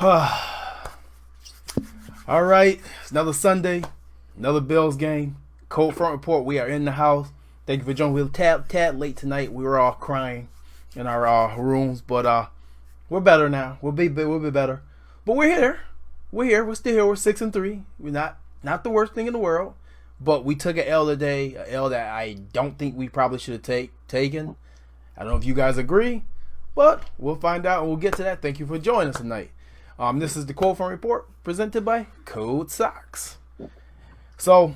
All right, it's another Sunday, another Bills game. Cold front report. We are in the house. Thank you for joining. We were tad late tonight. We were all crying in our rooms, but we're better now. We'll be better. But we're here. We're here. We're still here. We're 6-3. We're not the worst thing in the world, but we took an L today. An L that I don't think we probably should have taken. I don't know if you guys agree, but we'll find out and we'll get to that. Thank you for joining us tonight. This is the Cold Front Report presented by Code Sox. So,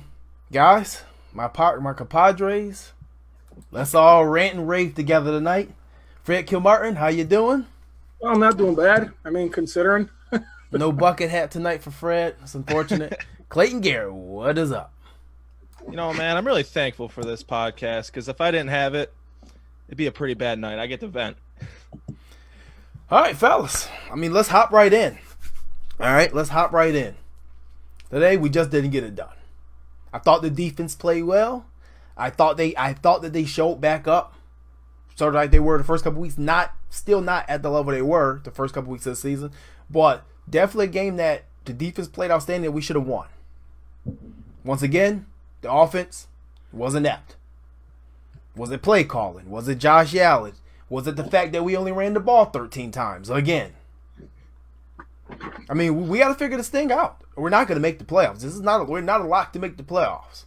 guys, my compadres, let's all rant and rave together tonight. Fred Kilmartin, how you doing? Well, I'm not doing bad. I mean, considering. No bucket hat tonight for Fred. It's unfortunate. Clayton Garrett, what is up? You know, man, I'm really thankful for this podcast because if I didn't have it, it'd be a pretty bad night. I get to vent. All right, fellas. Let's hop right in. All right, let's hop right in. Today, we just didn't get it done. I thought the defense played well. I thought that they showed back up, sort of like they were the first couple weeks. Still not at the level they were the first couple weeks of the season, but definitely a game that the defense played outstanding that we should have won. Once again, the offense wasn't apt. Was it play calling? Was it Josh Allen? Was it the fact that we only ran the ball 13 times again? We got to figure this thing out. We're not going to make the playoffs. We're not a lock to make the playoffs.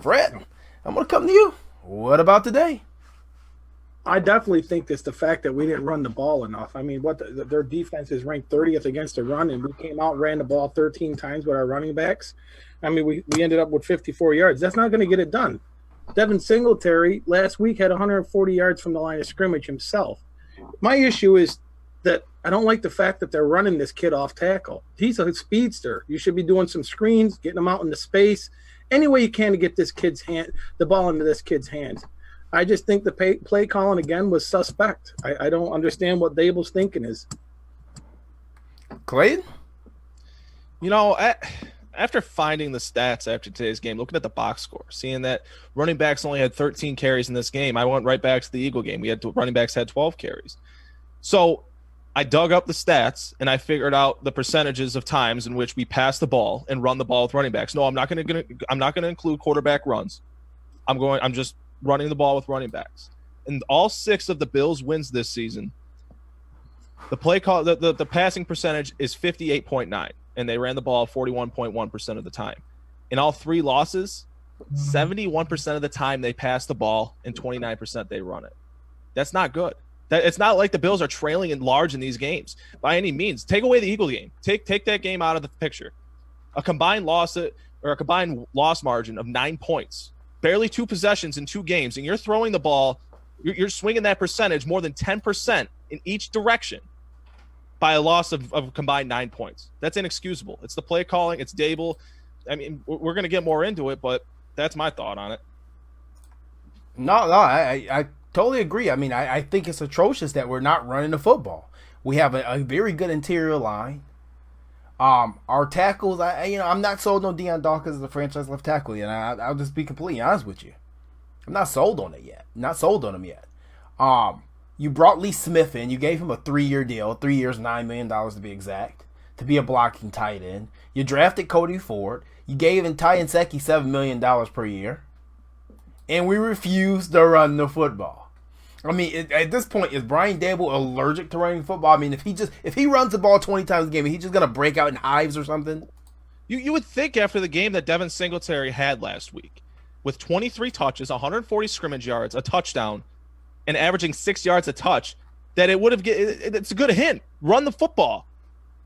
Fred, I'm going to come to you. What about today? I definitely think it's the fact that we didn't run the ball enough. Their defense is ranked 30th against the run, and we came out and ran the ball 13 times with our running backs. We ended up with 54 yards. That's not going to get it done. Devin Singletary last week had 140 yards from the line of scrimmage himself. My issue is that I don't like the fact that they're running this kid off tackle. He's a speedster. You should be doing some screens, getting him out into space, any way you can to get the ball into this kid's hands. I just think the play calling again was suspect. I don't understand what Daboll's thinking is. Clayton? You know, after finding the stats after today's game, looking at the box score, seeing that running backs only had 13 carries in this game, I went right back to the Eagle game. Running backs had 12 carries. So I dug up the stats and I figured out the percentages of times in which we pass the ball and run the ball with running backs. No, I'm not going to include quarterback runs. I'm just running the ball with running backs. In all 6 of the Bills' wins this season, the passing percentage is 58.9, and they ran the ball 41.1% of the time. In all 3 losses, 71% of the time they pass the ball and 29% they run it. That's not good. It's not like the Bills are trailing in large in these games by any means. Take away the Eagle game. Take that game out of the picture. A combined loss margin of 9 points. Barely 2 possessions in 2 games, and you're throwing the ball, you're swinging that percentage more than 10% in each direction by a loss of combined 9 points. That's inexcusable. It's the play calling. It's Daboll. We're going to get more into it, but that's my thought on it. No, I totally agree. I think it's atrocious that we're not running the football. We have a very good interior line. Our tackles, I'm not sold on Deion Dawkins as a franchise left tackle, and I'll just be completely honest with you. I'm not sold on it yet. Not sold on him yet. You brought Lee Smith in. You gave him a 3-year deal, 3 years, $9 million to be exact, to be a blocking tight end. You drafted Cody Ford. You gave Ty Nsekhe $7 million per year, and we refused to run the football. At this point, is Brian Daboll allergic to running football? If he runs the ball 20 times a game, he's just gonna break out in hives or something. You would think after the game that Devin Singletary had last week, with 23 touches, 140 scrimmage yards, a touchdown, and averaging 6 yards a touch, that it's a good hint. Run the football.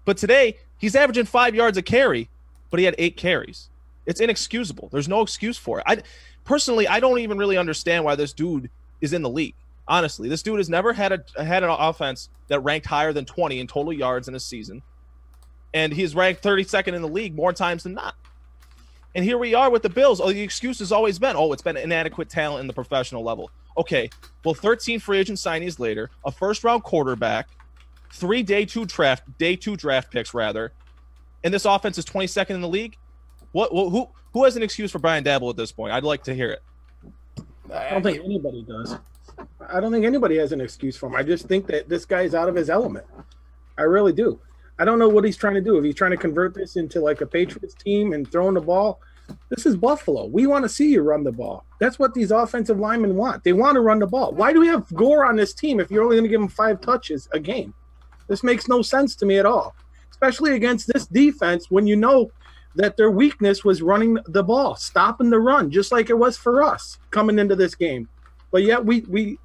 But today, he's averaging 5 yards a carry, but he had 8 carries. It's inexcusable. There's no excuse for it. Personally, I don't even really understand why this dude is in the league. Honestly, this dude has never had an offense that ranked higher than 20 in total yards in a season. And he's ranked 32nd in the league more times than not. And here we are with the Bills. The excuse has always been, it's been inadequate talent in the professional level. Okay, well, 13 free agent signees later, a first-round quarterback, 3 day two draft picks, and this offense is 22nd in the league? Who has an excuse for Brian Daboll at this point? I'd like to hear it. I don't think anybody does. I don't think anybody has an excuse for him. I just think that this guy's out of his element. I really do. I don't know what he's trying to do. If he's trying to convert this into like a Patriots team and throwing the ball, this is Buffalo. We want to see you run the ball. That's what these offensive linemen want. They want to run the ball. Why do we have Gore on this team if you're only going to give him 5 touches a game? This makes no sense to me at all, especially against this defense when you know that their weakness was running the ball, stopping the run, just like it was for us coming into this game. But yet we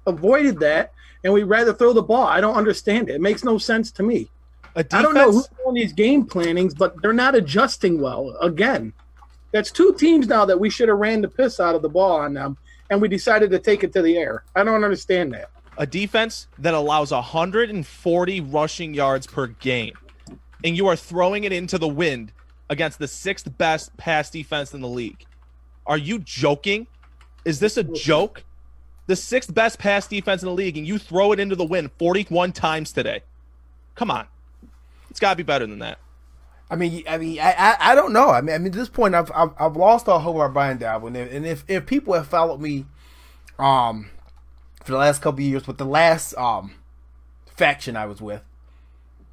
avoided that, and we'd rather throw the ball. I don't understand it. It makes no sense to me. I don't know who's doing these game plannings, but they're not adjusting well. Again, that's 2 teams now that we should have ran the piss out of the ball on them, and we decided to take it to the air. I don't understand that. A defense that allows 140 rushing yards per game, and you are throwing it into the wind against the 6th best pass defense in the league. Are you joking? Is this a joke? The 6th best pass defense in the league, and you throw it into the wind 41 times today. Come on. It's got to be better than that. I don't know. I mean, at this point, I've lost all hope about Brian Daboll, and if people have followed me, for the last couple of years with the last faction I was with,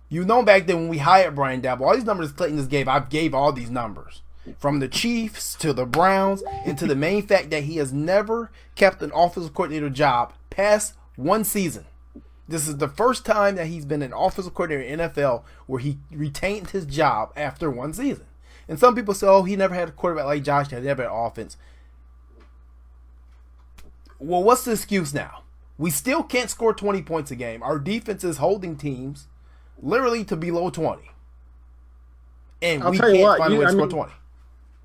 you know, back then when we hired Brian Daboll, all these numbers Clayton just gave, I gave all these numbers from the Chiefs to the Browns, and to the main fact that he has never kept an offensive coordinator job past 1 season. This is the first time that he's been an offensive coordinator in NFL where he retained his job after 1 season. And some people say, oh, he never had a quarterback like Josh, he never had offense. Well, what's the excuse now? We still can't score 20 points a game. Our defense is holding teams literally to below 20. And we can't find a way to score 20.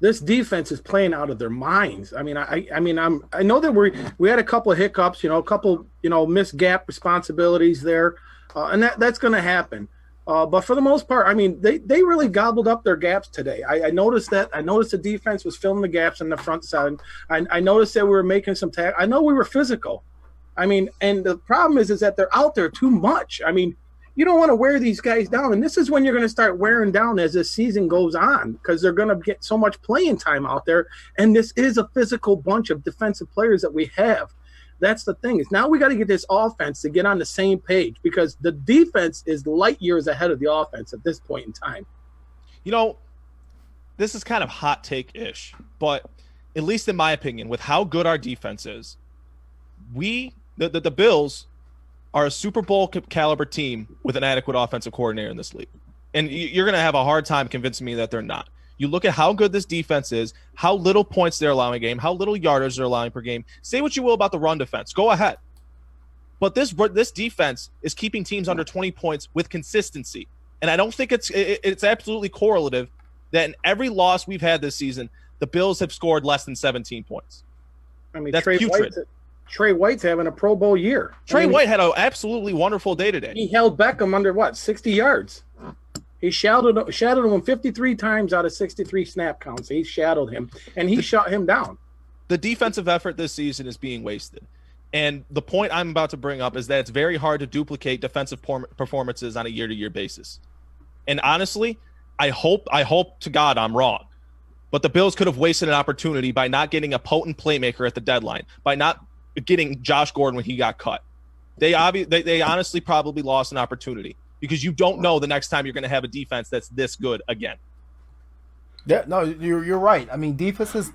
This defense is playing out of their minds. I know that we had a couple of hiccups, a couple, missed gap responsibilities there, and that's going to happen. But for the most part, they really gobbled up their gaps today. I noticed that. I noticed the defense was filling the gaps on the front side. I noticed that we were making some I know we were physical. And the problem is that they're out there too much. You don't want to wear these guys down. And this is when you're going to start wearing down as the season goes on, because they're going to get so much playing time out there. And this is a physical bunch of defensive players that we have. That's the thing, is now we got to get this offense to get on the same page, because the defense is light years ahead of the offense at this point in time. This is kind of hot take-ish, but at least in my opinion, with how good our defense is, the Bills are a Super Bowl caliber team with an adequate offensive coordinator in this league. And you're going to have a hard time convincing me that they're not. You look at how good this defense is, how little points they're allowing a game, how little yardage they're allowing per game. Say what you will about the run defense. Go ahead. But this defense is keeping teams under 20 points with consistency. And I don't think it's absolutely correlative that in every loss we've had this season, the Bills have scored less than 17 points. That's putrid. Trey White's having a Pro Bowl year. Trey White had an absolutely wonderful day today. He held Beckham under 60 yards. He shadowed him 53 times out of 63 snap counts. He shadowed him, and he shut him down. The defensive effort this season is being wasted. And the point I'm about to bring up is that it's very hard to duplicate defensive performances on a year-to-year basis. And honestly, I hope to God I'm wrong. But the Bills could have wasted an opportunity by not getting a potent playmaker at the deadline, by not getting Josh Gordon when he got cut. They honestly probably lost an opportunity, because you don't know the next time you're going to have a defense that's this good again. Yeah, no, you're right. Defenses,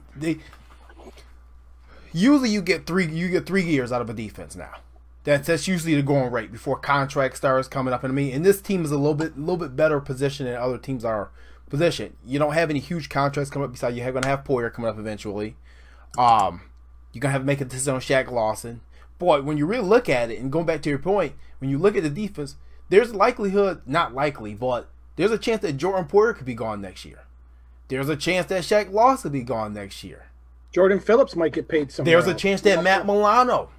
usually you get 3 years out of a defense now. That's usually the going rate before contract starts coming up. And this team is a little bit better positioned than other teams are positioned. You don't have any huge contracts coming up. Besides, you're going to have Poyer coming up eventually. You're going to have to make a decision on Shaq Lawson. Boy, when you really look at it, and going back to your point, when you look at the defense, there's a likelihood, not likely, but there's a chance that Jordan Poyer could be gone next year. There's a chance that Shaq Lawson could be gone next year. Jordan Phillips might get paid somewhere There's a chance that Matt Milano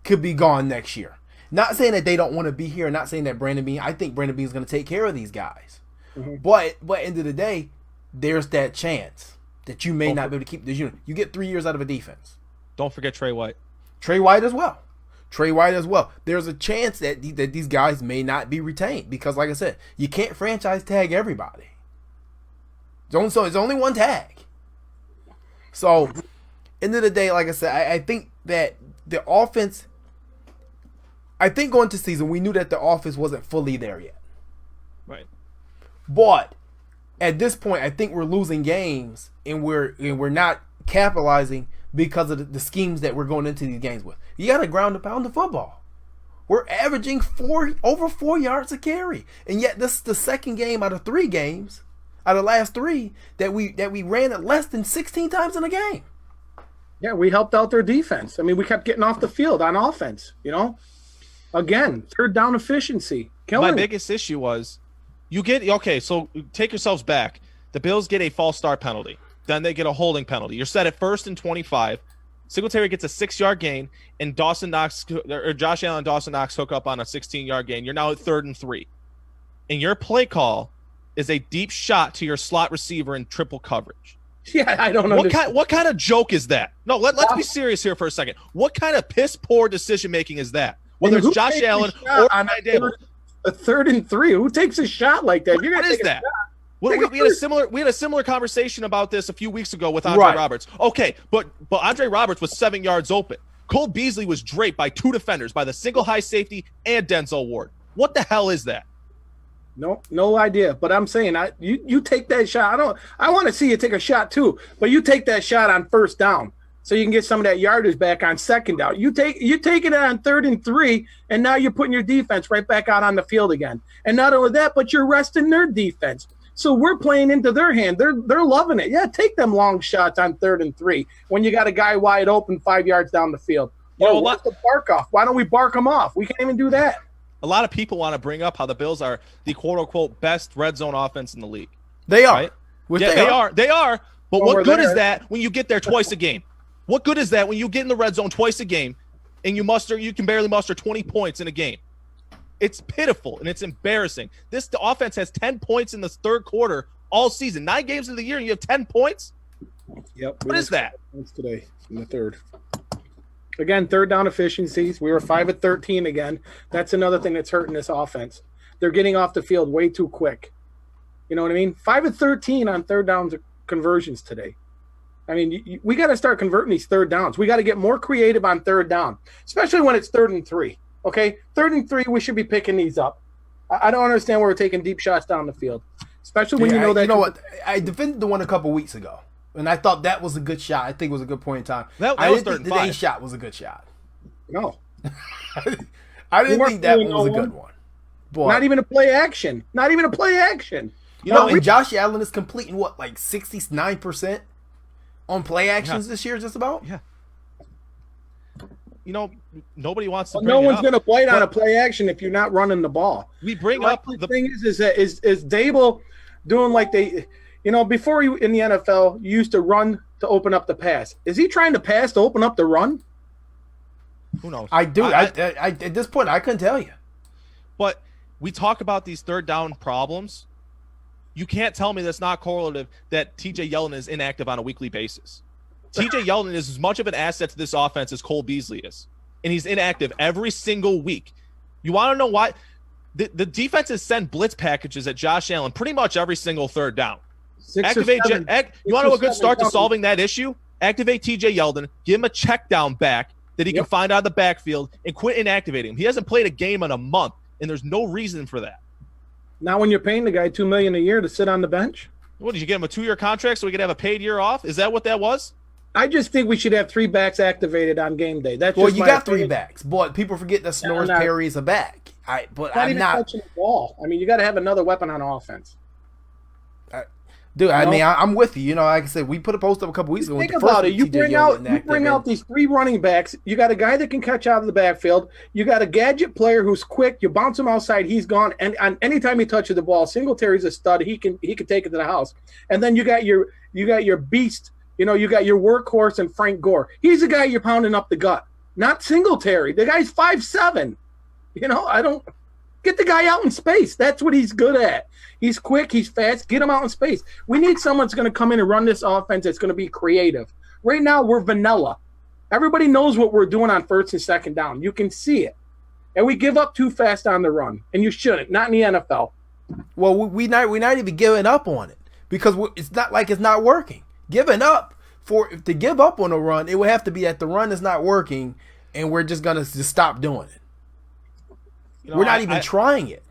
could be gone next year. Not saying that they don't want to be here, not saying that Brandon Beane, I think Brandon Beane is going to take care of these guys. Mm-hmm. But at the end of the day, there's that chance that you may not be able to keep this unit. You get 3 years out of a defense. Don't forget Trey White. Trey White as well. There's a chance that these guys may not be retained, because, like I said, you can't franchise tag everybody. It's only one tag. So, end of the day, like I said, I think that the offense, I think going into season, we knew that the offense wasn't fully there yet. Right. But at this point, I think we're losing games, and we're not capitalizing because of the schemes that we're going into these games with. You got to ground and pound the football. We're averaging over 4 yards a carry, and yet this is the second game out of 3 games, out of the last 3 that we ran it less than 16 times in a game. Yeah, we helped out their defense. I mean, we kept getting off the field on offense. Again, third down efficiency. My biggest issue was so take yourselves back. The Bills get a false start penalty. Then they get a holding penalty. You're set at 1st and 25. Singletary gets a 6-yard gain, and Josh Allen and Dawson Knox hook up on a 16-yard gain. You're now at 3rd and 3. And your play call is a deep shot to your slot receiver in triple coverage. Yeah, I don't know. What kind of joke is that? No, let's be serious here for a second. What kind of piss poor decision making is that? Whether it's Josh Allen or Daboll. A 3rd and 3. Who takes a shot like that? What is that? We had a similar conversation about this a few weeks ago with Andre Roberts. Okay, but Andre Roberts was 7 yards open. Cole Beasley was draped by 2 defenders, by the single high safety and Denzel Ward. What the hell is that? No idea. But I'm saying, you take that shot. I want to see you take a shot too. But you take that shot on 1st down, so you can get some of that yardage back on 2nd down. You take it on 3rd and 3, and now you're putting your defense right back out on the field again. And not only that, but you're resting their defense. So we're playing into their hand. They're loving it. Yeah, take them long shots on 3rd and 3 when you got a guy wide open 5 yards down the field. What's the bark off? Why don't we bark them off? We can't even do that. A lot of people want to bring up how the Bills are the quote-unquote best red zone offense in the league. They are. Right? They are. But what good is that when you get there twice a game? What good is that when you get in the red zone twice a game and you can barely muster 20 points in a game? It's pitiful and it's embarrassing. The offense has 10 points in the 3rd quarter all season. 9 games of the year and you have 10 points? Yep. What is that? Points today in the 3rd. Again, 3rd down efficiencies. We were 5 of 13 again. That's another thing that's hurting this offense. They're getting off the field way too quick. You know what I mean? 5 of 13 on 3rd downs conversions today. I mean, we got to start converting these 3rd downs. We got to get more creative on 3rd down, especially when it's 3rd and 3. Okay, 3rd and 3, we should be picking these up. I don't understand why we're taking deep shots down the field, especially when you know that. You know what? I defended the one a couple weeks ago, and I thought that was a good shot. I think it was a good point in time. That I was didn't think today's shot was a good shot. No. I didn't think that one was a good one. But, not even a play action. You know, and Josh Allen is completing like 69% on play actions this year, just about? Yeah. Nobody wants to. No one's going to play it on a play action if you're not running the ball. We bring up the thing is Daboll doing like before you in the NFL, you used to run to open up the pass. Is he trying to pass to open up the run? Who knows? I do. I at this point, I couldn't tell you. But we talk about these 3rd down problems. You can't tell me that's not correlative that TJ Yeldon is inactive on a weekly basis. TJ Yeldon is as much of an asset to this offense as Cole Beasley is. And he's inactive every single week. You want to know why? The defenses send blitz packages at Josh Allen pretty much every single 3rd down. You want to know a good start to solving that issue? Activate TJ Yeldon, give him a check down back that he can find out of the backfield, and quit inactivating him. He hasn't played a game in a month, and there's no reason for that. Now when you're paying the guy $2 million a year to sit on the bench? What, did you get him a 2-year contract so he could have a paid year off? Is that what that was? I just think we should have 3 backs activated on game day. That's you got 3 backs, but people forget that Snorris Perry is a back. I'm not touching the ball. I mean, you got to have another weapon on offense. Dude, I mean, I'm with you. Like I said, we put a post up a couple weeks ago. Think about it. You bring out these 3 running backs. You got a guy that can catch out of the backfield. You got a gadget player who's quick. You bounce him outside, he's gone. And anytime he touches the ball, Singletary's a stud. He can take it to the house. And then you got your beast. You got your workhorse and Frank Gore. He's the guy you're pounding up the gut, not Singletary. The guy's 5'7". I don't get the guy out in space. That's what he's good at. He's quick. He's fast. Get him out in space. We need someone that's going to come in and run this offense that's going to be creative. Right now, we're vanilla. Everybody knows what we're doing on 1st and 2nd down. You can see it. And we give up too fast on the run. And you shouldn't. Not in the NFL. Well, we're not even giving up on it because it's not like it's not working. Giving up to give up on a run, it would have to be that the run is not working and we're just going to stop doing it. We're not even trying it.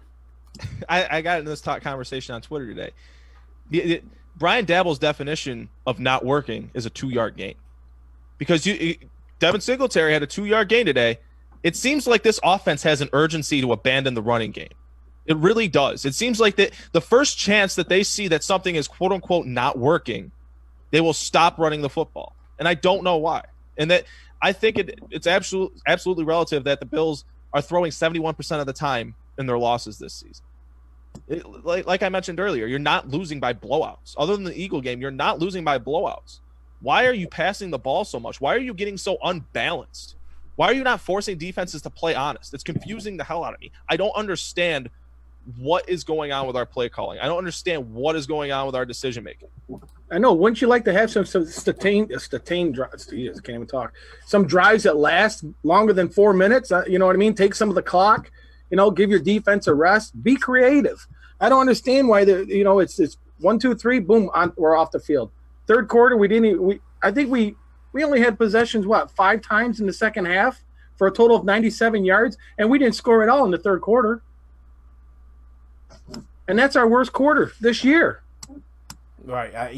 I got into this conversation on Twitter today. Brian Daboll's definition of not working is a 2-yard gain, because Devin Singletary had a 2-yard gain today. It seems like this offense has an urgency to abandon the running game. It really does. It seems like that the first chance that they see that something is quote unquote not working, they will stop running the football. And I don't know why. And that I think it's absolutely relative that the Bills are throwing 71% of the time in their losses this season. Like I mentioned earlier, you're not losing by blowouts. Other than the Eagle game, you're not losing by blowouts. Why are you passing the ball so much? Why are you getting so unbalanced? Why are you not forcing defenses to play honest? It's confusing the hell out of me. I don't understand what is going on with our play calling. I don't understand what is going on with our decision making. I know. Wouldn't you like to have some sustained drives? Jesus, can't even talk. Some drives that last longer than 4 minutes. You know what I mean? Take some of the clock. Give your defense a rest. Be creative. I don't understand why it's 1, 2, 3, boom, we're off the field. Third quarter, I think we only had possessions 5 times in the second half for a total of 97 yards, and we didn't score at all in the third quarter. And that's our worst quarter this year. Right.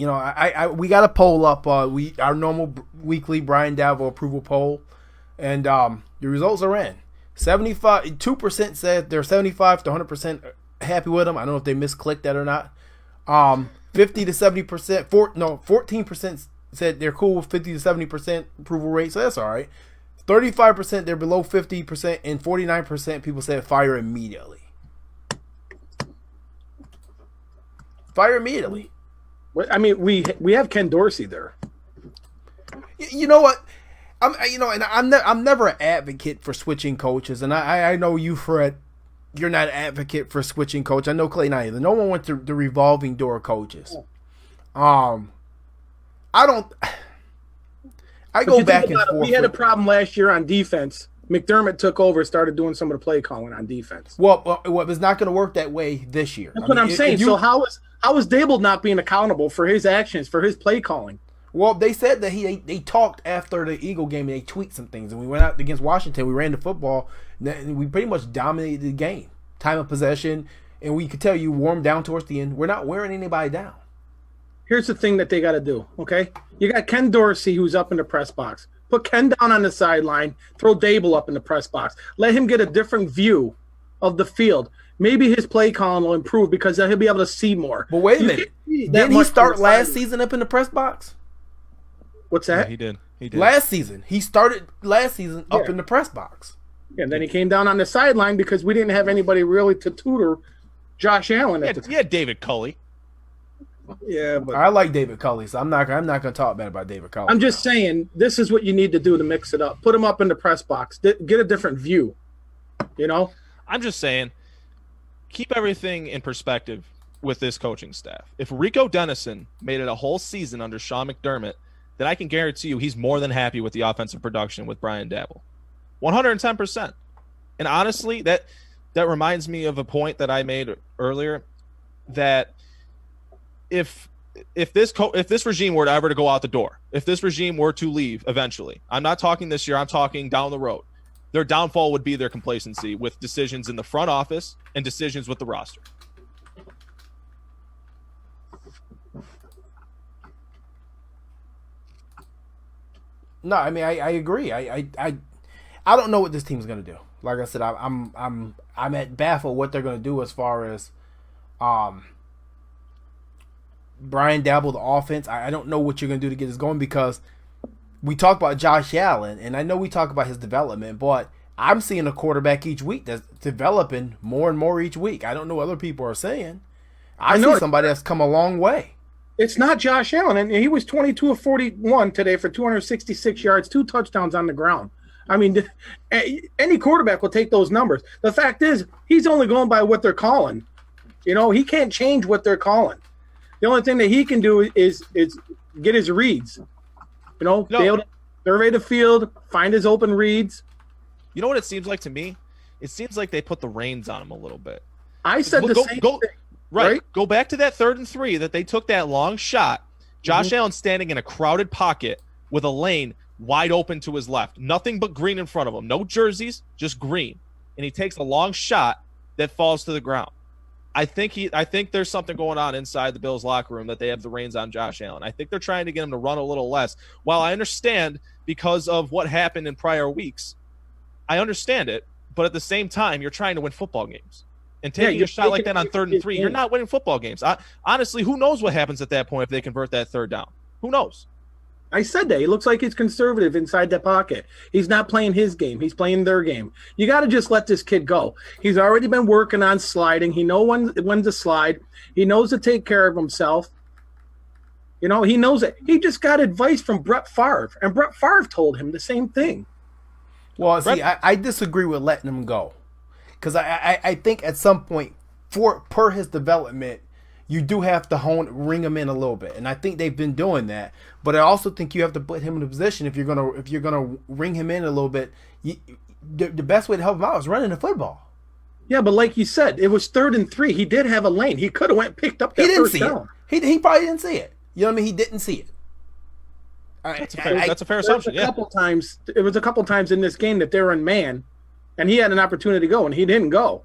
We got a poll up. Our normal weekly Brian Daboll approval poll, and the results are in. 2% said they're 75 to 100% happy with him. I don't know if they misclicked that or not. 50 to 70%. 14% said they're cool with 50 to 70% approval rate, so that's all right. 35% they're below 50%, and 49% people said fire immediately. Fire immediately. I mean, we have Ken Dorsey there. You know what? I'm never an advocate for switching coaches, and I know you, Fred, you're not an advocate for switching coach. I know Clay not either. No one wants the revolving door of coaches. I go back and forth. We had a problem last year on defense. McDermott took over, started doing some of the play calling on defense. Well, it's not going to work that way this year. That's what I'm saying. So how is Daboll not being accountable for his actions, for his play calling? Well, they said that they talked after the Eagle game and they tweaked some things. And we went out against Washington. We ran the football. And we pretty much dominated the game. Time of possession. And we could tell you warmed down towards the end. We're not wearing anybody down. Here's the thing that they got to do, okay? You got Ken Dorsey who's up in the press box. Put Ken down on the sideline. Throw Daboll up in the press box. Let him get a different view of the field. Maybe his play calling will improve because he'll be able to see more. But wait a minute. Didn't he start last season up in the press box? What's that? Yeah, he did. Last season. He started last season up in the press box. And then he came down on the sideline because we didn't have anybody really to tutor Josh Allen at the time. Yeah, David Culley. Yeah, but I like David Culley, so I'm not going to talk bad about David Culley. I'm just saying this is what you need to do to mix it up. Put him up in the press box. Get a different view. I'm just saying, keep everything in perspective with this coaching staff. If Rico Dennison made it a whole season under Sean McDermott, then I can guarantee you he's more than happy with the offensive production with Brian Daboll. 110%. And honestly, that reminds me of a point that I made earlier, that if this regime were ever to go out the door, if this regime were to leave eventually, I'm not talking this year, I'm talking down the road, their downfall would be their complacency with decisions in the front office and decisions with the roster. No, I mean I agree. I don't know what this team's gonna do. Like I said, I'm at baffled what they're gonna do as far as Brian Daboll, the offense. I don't know what you're gonna do to get this going, because we talk about Josh Allen, and I know we talk about his development, but I'm seeing a quarterback each week that's developing more and more each week. I don't know what other people are saying. I see somebody that's come a long way. It's not Josh Allen, and he was 22 of 41 today for 266 yards, 2 touchdowns on the ground. I mean, any quarterback will take those numbers. The fact is, he's only going by what they're calling. He can't change what they're calling. The only thing that he can do is get his reads. Be able to survey the field, find his open reads. You know what it seems like to me? It seems like they put the reins on him a little bit. I said the same thing. Right. Go back to that 3rd and 3 that they took that long shot. Josh Allen standing in a crowded pocket with a lane wide open to his left. Nothing but green in front of him. No jerseys, just green. And he takes a long shot that falls to the ground. I think there's something going on inside the Bills locker room that they have the reins on Josh Allen. I think they're trying to get him to run a little less. While I understand because of what happened in prior weeks, I understand it, but at the same time, you're trying to win football games. And taking a shot like that on 3rd and 3, you're not winning football games. Honestly, who knows what happens at that point if they convert that 3rd down? Who knows? I said that. He looks like he's conservative inside the pocket. He's not playing his game. He's playing their game. You got to just let this kid go. He's already been working on sliding. He knows when to slide. He knows to take care of himself. He knows it. He just got advice from Brett Favre, and Brett Favre told him the same thing. Well, see, I disagree with letting him go. Because I think at some point, per his development, you do have to ring him in a little bit, and I think they've been doing that. But I also think you have to put him in a position if you're gonna ring him in a little bit. The best way to help him out is running the football. Yeah, but like you said, it was 3rd and 3. He did have a lane. He could have went and picked up that first down. He probably didn't see it. You know what I mean? He didn't see it. That's a fair assumption. It was a couple times in this game that they were in man, and he had an opportunity to go, and he didn't go.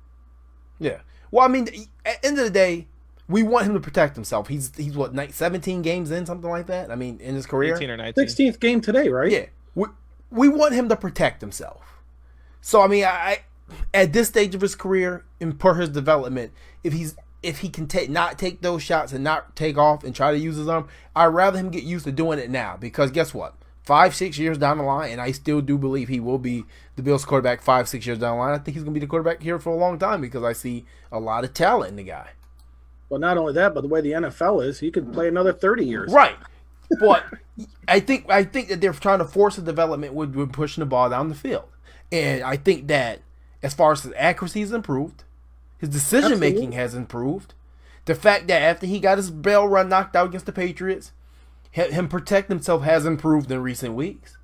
Yeah. Well, I mean, at the end of the day, we want him to protect himself. He's what, 17 games in, something like that? I mean, in his career? 18 or 19. 16th game today, right? Yeah. We want him to protect himself. So, I mean, I at this stage of his career and per his development, if he can not take those shots and not take off and try to use his arm, I'd rather him get used to doing it now. Because guess what? 5-6 years down the line, and I still do believe he will be the Bills quarterback 5-6 years down the line. I think he's going to be the quarterback here for a long time because I see a lot of talent in the guy. Well, not only that, but the way the NFL is, he could play another 30 years. Right. But I think that they're trying to force a development with pushing the ball down the field. And I think that as far as his accuracy has improved, his decision-making has improved. The fact that after he got his bell run knocked out against the Patriots, him protecting himself has improved in recent weeks.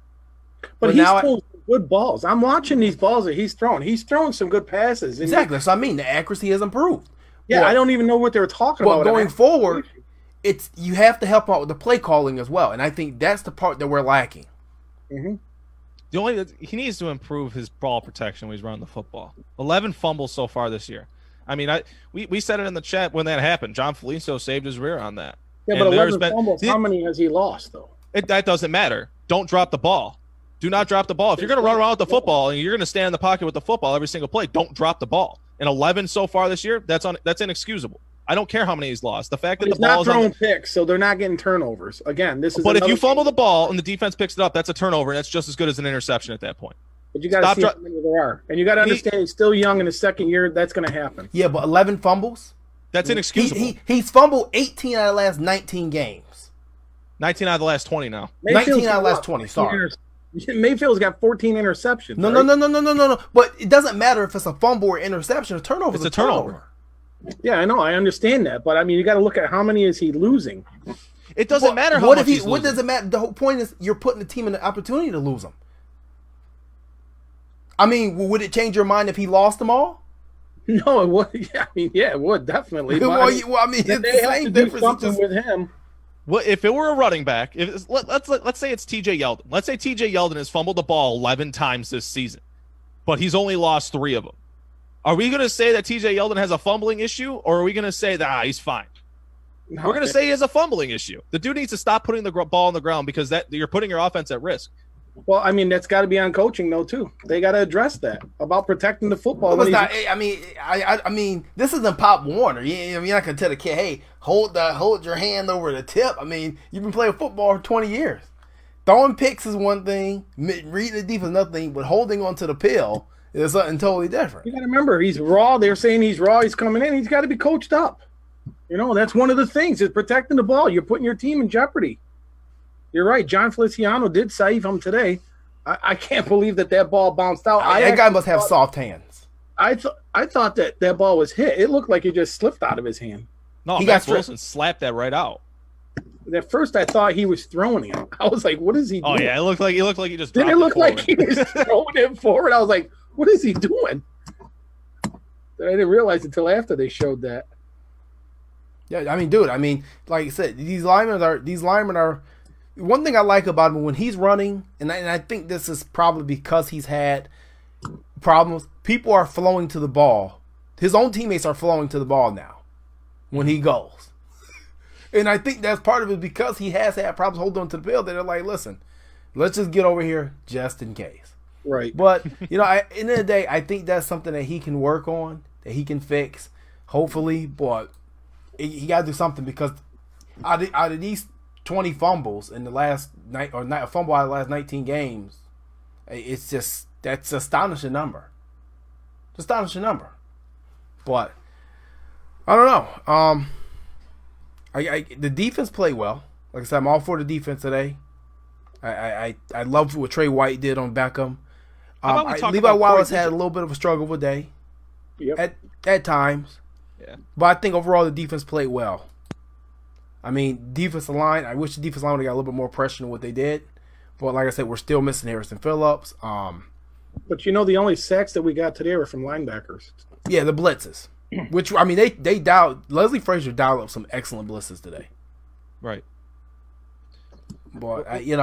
But he's throwing some good balls. I'm watching these balls that he's throwing. He's throwing some good passes. Exactly. That's what I mean. The accuracy has improved. Yeah, I don't even know what they were talking about. But going forward, you have to help out with the play calling as well. And I think that's the part that we're lacking. Mm-hmm. He needs to improve his ball protection when he's running the football. 11 fumbles so far this year. I mean, we said it in the chat when that happened. John Felicio saved his rear on that. Yeah, but 11 fumbles, how many has he lost, though? That doesn't matter. Don't drop the ball. Do not drop the ball. If you're going to run around with the football and you're going to stand in the pocket with the football every single play, don't drop the ball. And 11 so far this year, that's inexcusable. I don't care how many he's lost. The fact that the ball is not throwing picks, so they're not getting turnovers. Again, this is. But if you fumble the ball and the defense picks it up, that's a turnover, and that's just as good as an interception at that point. But you got to see how many there are, and you got to understand he's still young in his second year. That's going to happen. Yeah, but 11 fumbles. That's inexcusable. He's fumbled 18 out of the last 19 games. 19 out of the last 20 now. 19 out of the last 20. Sorry. Mayfield's got 14 interceptions. No. But it doesn't matter if it's a fumble or interception. A turnover is a turnover. Yeah, I know. I understand that. But, I mean, you got to look at how many is he losing. It doesn't matter how much he's losing. What does it matter? The whole point is you're putting the team in the opportunity to lose them. I mean, would it change your mind if he lost them all? No, it would. Yeah, it would, definitely. Well, I mean, it's the same difference. Something with him. Well, if it were a running back, let's say it's T.J. Yeldon. Let's say T.J. Yeldon has fumbled the ball 11 times this season, but he's only lost 3 of them. Are we going to say that T.J. Yeldon has a fumbling issue, or are we going to say that he's fine? No, we're going to say he has a fumbling issue. The dude needs to stop putting the ball on the ground because you're putting your offense at risk. Well, I mean, that's got to be on coaching, though, too. They got to address that about protecting the football. I mean, this isn't Pop Warner. You're not going to tell the kid, hey, hold your hand over the tip. I mean, you've been playing football for 20 years. Throwing picks is one thing. Reading the defense is another thing. But holding onto the pill is something totally different. You got to remember, he's raw. They're saying he's raw. He's coming in. He's got to be coached up. That's one of the things is protecting the ball. You're putting your team in jeopardy. You're right. John Feliciano did save him today. I can't believe that ball bounced out. That guy must have soft hands. I thought that ball was hit. It looked like it just slipped out of his hand. No, Max Wilson slapped that right out. At first, I thought he was throwing it. I was like, "What is he doing?" Oh yeah, it looked like he just. Didn't it look like he was throwing it forward? I was like, "What is he doing?" I didn't realize until after they showed that. Yeah, I mean, dude. I mean, like I said, these linemen are. One thing I like about him when he's running, and I think this is probably because he's had problems, people are flowing to the ball his own teammates are flowing to the ball now when he goes. And I think that's part of it because he has had problems holding on to the ball. They're like, listen, let's just get over here just in case. Right. But, at the end of the day, I think that's something that he can work on, that he can fix, hopefully. But he got to do something because out of these 20 fumbles in the last night, or a fumble out of the last 19 games, it's just, that's an astonishing number. It's an astonishing number. But I don't know. The defense played well. Like I said, I'm all for the defense today. I love what Trey White did on Beckham. Levi Wallace had a little bit of a struggle of a day. Yep. At times. Yeah. But I think overall the defense played well. I mean, defensive line, I wish the defensive line would have got a little bit more pressure than what they did. But like I said, we're still missing Harrison Phillips. But the only sacks that we got today were from linebackers. Yeah, the blitzes. Which, I mean, they dialed, Leslie Frazier dialed up some excellent blitzes today. Right. But, I don't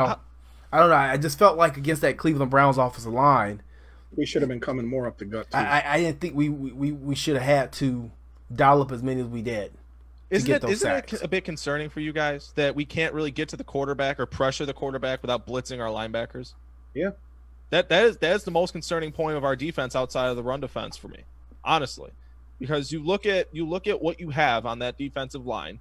know. I just felt like against that Cleveland Browns offensive line, we should have been coming more up the gut, too. I didn't think we should have had to dial up as many as we did. Isn't it a bit concerning for you guys that we can't really get to the quarterback or pressure the quarterback without blitzing our linebackers? Yeah. That is the most concerning point of our defense outside of the run defense for me, honestly. Because you look at what you have on that defensive line.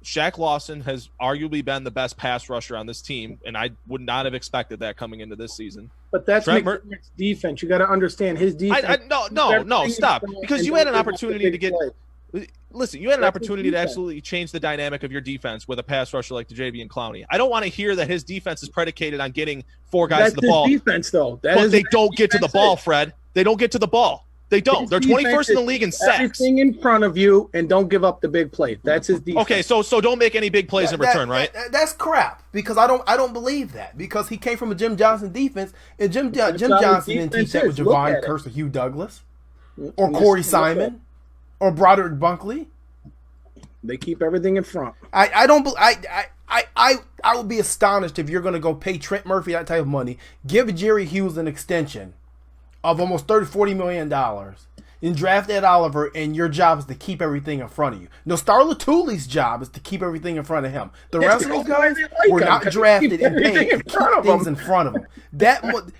Shaq Lawson has arguably been the best pass rusher on this team, and I would not have expected that coming into this season. But that's McDermott's defense. You got to understand his defense. No, stop. Because you had an opportunity to get – listen, you had an opportunity to absolutely change the dynamic of your defense with a pass rusher like Jadeveon Clowney. I don't want to hear that his defense is predicated on getting four guys to the ball. That's his defense, though. But they don't get to the ball, Fred. They don't get to the ball. They don't. They're 21st in the league in sacks. Everything in front of you and don't give up the big play. That's his defense. Okay, so don't make any big plays in return, right? That's crap because I don't believe that because he came from a Jim Johnson defense and Jim Johnson didn't teach that with Javon Curse or Hugh Douglas or Corey Simon or Broderick Bunkley. They keep everything in front. I would be astonished if you're going to go pay Trent Murphy that type of money, give Jerry Hughes an extension of almost $40 million, and draft Ed Oliver, and your job is to keep everything in front of you. No, Star Latuli's job is to keep everything in front of him. The rest of those guys were not drafted and paid to keep things in front of them.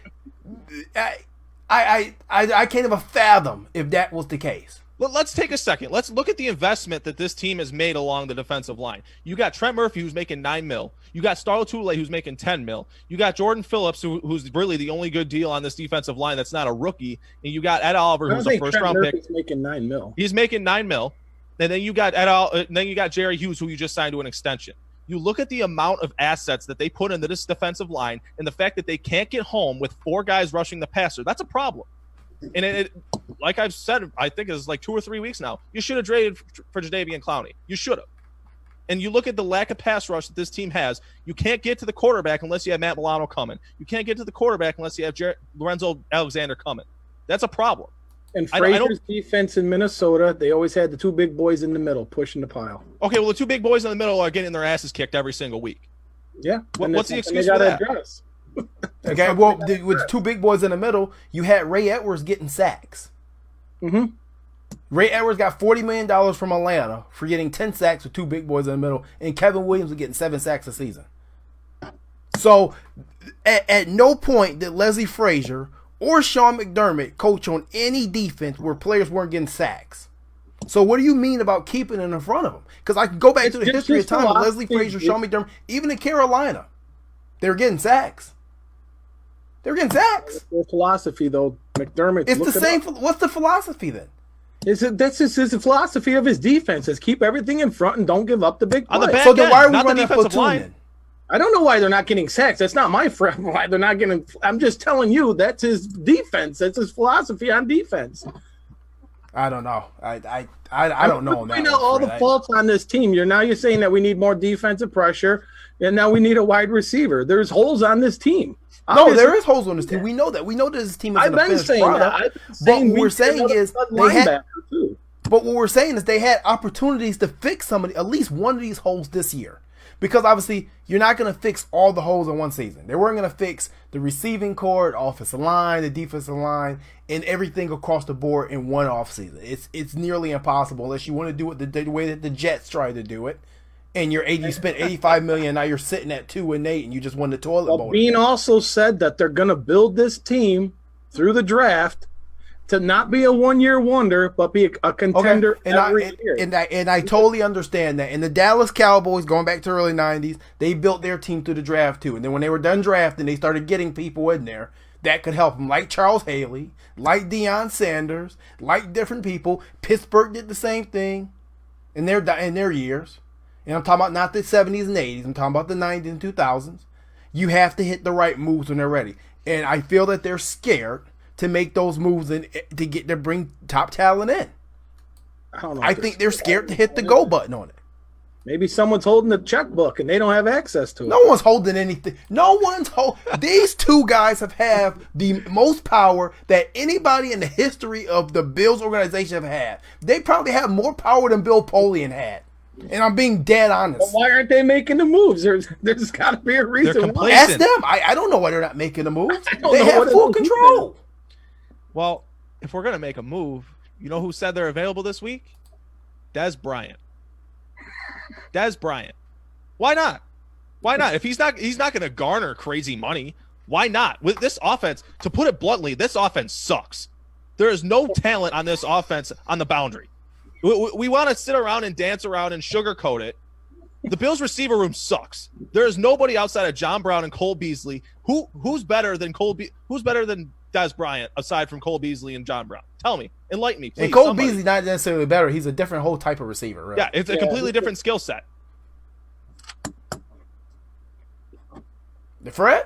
I can't even fathom if that was the case. Let's take a second. Let's look at the investment that this team has made along the defensive line. You got Trent Murphy, who's making $9 million. You got Star Lotulelei, who's making $10 million. You got Jordan Phillips, who's really the only good deal on this defensive line that's not a rookie. And you got Ed Oliver, who's a first-round pick. He's making $9 million. He's making $9 million. And then you got Jerry Hughes, who you just signed to an extension. You look at the amount of assets that they put into this defensive line and the fact that they can't get home with four guys rushing the passer. That's a problem. And it, like I've said, I think it's like 2 or 3 weeks now. You should have traded for Jadeveon Clowney. You should have. And you look at the lack of pass rush that this team has. You can't get to the quarterback unless you have Matt Milano coming. You can't get to the quarterback unless you have Lorenzo Alexander coming. That's a problem. And Frazier's defense in Minnesota, they always had the two big boys in the middle pushing the pile. Okay, well, the two big boys in the middle are getting their asses kicked every single week. Yeah. What's the excuse for that? Okay, well, with two big boys in the middle, you had Ray Edwards getting sacks. Mm-hmm. Ray Edwards got $40 million from Atlanta for getting 10 sacks with two big boys in the middle, and Kevin Williams was getting 7 sacks a season. So, at no point did Leslie Frazier or Sean McDermott coach on any defense where players weren't getting sacks. So, what do you mean about keeping it in front of them? Because I can go back to the history of time with Leslie Frazier, Sean McDermott, even in Carolina, they were getting sacks. They're getting sacks. Their philosophy, though, McDermott. It's the same. What's the philosophy then? That's just his philosophy of his defense: is keep everything in front and don't give up the big play. So then why are we running that platoon then? I don't know why they're not getting sacks. That's not my friend. Why they're not getting? I'm just telling you that's his defense. That's his philosophy on defense. I don't know. I don't know. I know all the faults on this team. You're saying that we need more defensive pressure, and now we need a wide receiver. There's holes on this team. No, there is holes on this team. We know that. We know that this team is a finished product. But what we're saying is they had opportunities to fix at least one of these holes this year. Because obviously, you're not going to fix all the holes in one season. They weren't going to fix the receiving core, offensive line, the defensive line, and everything across the board in one offseason. It's nearly impossible unless you want to do it the way that the Jets tried to do it. And you spent $85 million, now you're sitting at 2-8, and you just won the toilet bowl. Bean also said that they're going to build this team through the draft to not be a one-year wonder, but be a contender every year. And I totally understand that. And the Dallas Cowboys, going back to the early 90s, they built their team through the draft too. And then when they were done drafting, they started getting people in there that could help them, like Charles Haley, like Deion Sanders, like different people. Pittsburgh did the same thing in their years. And I'm talking about not the 70s and 80s. I'm talking about the 90s and 2000s. You have to hit the right moves when they're ready. And I feel that they're scared to make those moves and to bring top talent in. I think they're scared to hit the go button on it. Maybe someone's holding the checkbook and they don't have access to it. No one's holding anything. These two guys have the most power that anybody in the history of the Bills organization have had. They probably have more power than Bill Polian had. And I'm being dead honest. But why aren't they making the moves? There's got to be a reason. Ask them. I don't know why they're not making the moves. They have full control. Well, if we're going to make a move, you know who said they're available this week? Des Bryant. Des Bryant. Why not? Why not? If he's not going to garner crazy money, why not? With this offense, to put it bluntly, this offense sucks. There is no talent on this offense on the boundary. We want to sit around and dance around and sugarcoat it. The Bills receiver room sucks. There is nobody outside of John Brown and Cole Beasley. Who's better than who's better than Des Bryant aside from Cole Beasley and John Brown? Tell me. Enlighten me, please. And Cole Beasley's not necessarily better. He's a different whole type of receiver, right? Yeah, it's a completely different skill set. The Fred?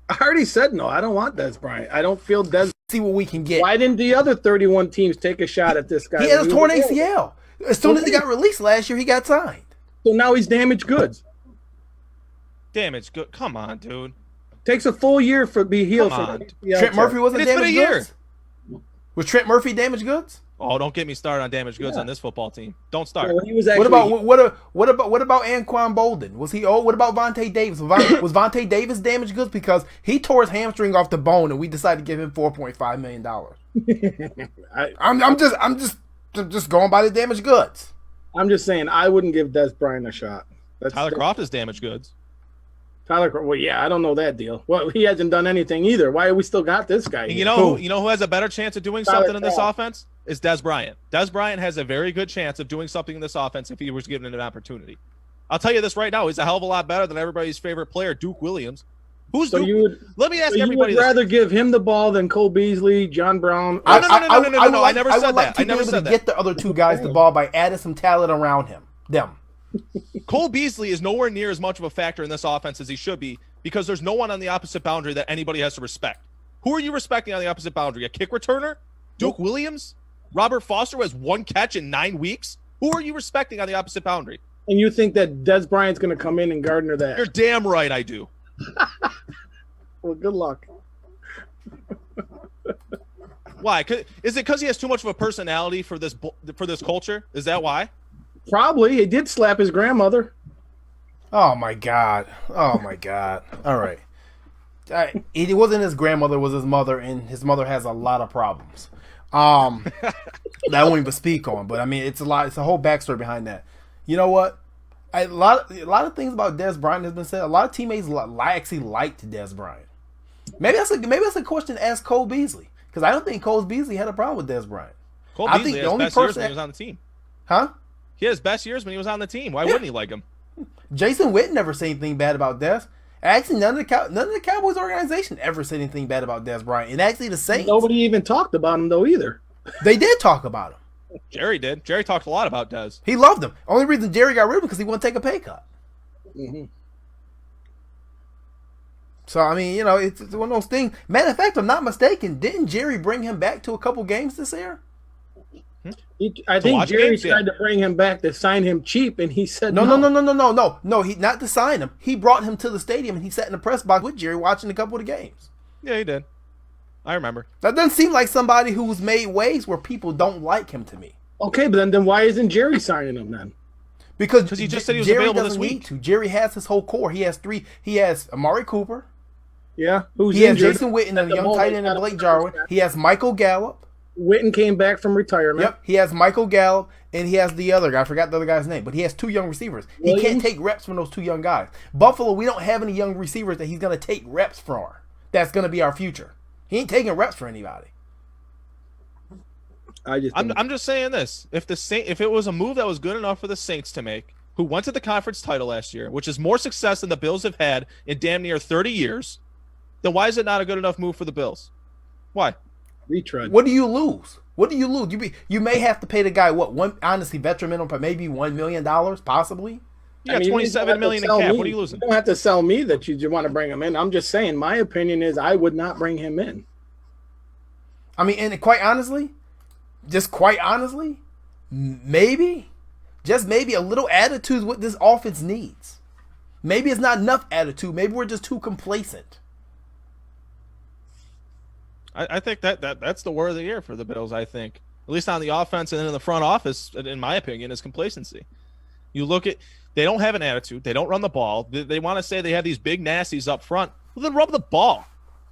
I already said no. I don't want Des Bryant. I don't feel Des. See what we can get. Why didn't the other 31 teams take a shot at this guy? He has a torn ACL. As soon as he got released last year, he got signed. So now he's damaged goods. Damaged good. Come on, dude. Takes a full year to be healed. Trent Murphy wasn't damaged goods? Was Trent Murphy damaged goods? Oh, don't get me started on damaged goods on this football team. Don't start. Well, he was actually, what about Anquan Bolden? Was he old? What about Vontae Davis? Was Vontae Davis damaged goods because he tore his hamstring off the bone and we decided to give him $4.5 million? I'm just going by the damaged goods. I'm just saying I wouldn't give Des Bryant a shot. Tyler Kroft is damaged goods. Well, yeah, I don't know that deal. Well, he hasn't done anything either. Why have we still got this guy? You know who has a better chance of doing something in this offense? Is Des Bryant. Des Bryant has a very good chance of doing something in this offense if he was given an opportunity. I'll tell you this right now. He's a hell of a lot better than everybody's favorite player, Duke Williams. Who's Duke? Let me ask everybody. You would rather give him the ball than Cole Beasley, John Brown? No. I never said that. I never said that. Get the other two guys the ball by adding some talent around them. Cole Beasley is nowhere near as much of a factor in this offense as he should be because there's no one on the opposite boundary that anybody has to respect. Who are you respecting on the opposite boundary? A kick returner? Duke Williams? Robert Foster, who has one catch in 9 weeks? Who are you respecting on the opposite boundary? And you think that Des Bryant's going to come in and garner that? You're damn right I do. Well, good luck. Why? Is it because he has too much of a personality for this culture? Is that why? Probably. He did slap his grandmother. Oh my God! All right. It wasn't his grandmother; it was his mother, and his mother has a lot of problems. That I won't even speak on. But I mean, it's a lot. It's a whole backstory behind that. You know what? A lot of things about Des Bryant has been said. A lot of teammates actually liked Des Bryant. Maybe that's a question to ask Cole Beasley because I don't think Cole Beasley had a problem with Des Bryant. Cole Beasley had his best years when he was on the team. Huh? He had his best years when he was on the team. Why wouldn't he like him? Jason Witten never said anything bad about Des. Actually, none of the Cowboys organization ever said anything bad about Des Bryant. And actually, the Saints. Nobody even talked about him though either. They did talk about him. Jerry did. Jerry talked a lot about Des. He loved him. Only reason Jerry got rid of him because he wouldn't take a pay cut. Mm-hmm. So I mean, it's one of those things. Matter of fact, if I'm not mistaken, didn't Jerry bring him back to a couple games this year? I think Jerry tried to bring him back to sign him cheap, and he said no. No. He not to sign him. He brought him to the stadium, and he sat in the press box with Jerry watching a couple of the games. Yeah, he did. I remember. That doesn't seem like somebody who's made waves where people don't like him to me. Okay, but then why isn't Jerry signing him then? Because he just said he was Jerry available doesn't this need week. to. Jerry has his whole core. He has three. He has Amari Cooper. Yeah, who's He has injured. Jason Witten and a At the young moment, tight end and Blake Jarwin. He has Michael Gallup. Witten came back from retirement. Yep. He has Michael Gallup, and he has the other guy. I forgot the other guy's name, but he has two young receivers. Williams? He can't take reps from those two young guys. Buffalo, we don't have any young receivers that he's going to take reps from. That's going to be our future. He ain't taking reps for anybody. I'm just saying this: if it was a move that was good enough for the Saints to make, who went to the conference title last year, which is more success than the Bills have had in damn near 30 years, then why is it not a good enough move for the Bills? Why? Retread. What do you lose? What do you lose? You may have to pay the guy honestly veteran minimum, but maybe $1 million possibly. You got $27 million in cap. What are you losing? You don't have to sell me that you want to bring him in. I'm just saying, my opinion is I would not bring him in. I mean, and quite honestly, maybe, just maybe a little attitude is what this offense needs. Maybe it's not enough attitude. Maybe we're just too complacent. I think that's the word of the year for the Bills, I think. At least on the offense and in the front office, in my opinion, is complacency. You look at, they don't have an attitude. They don't run the ball. They want to say they have these big nasties up front. Well, then run the ball.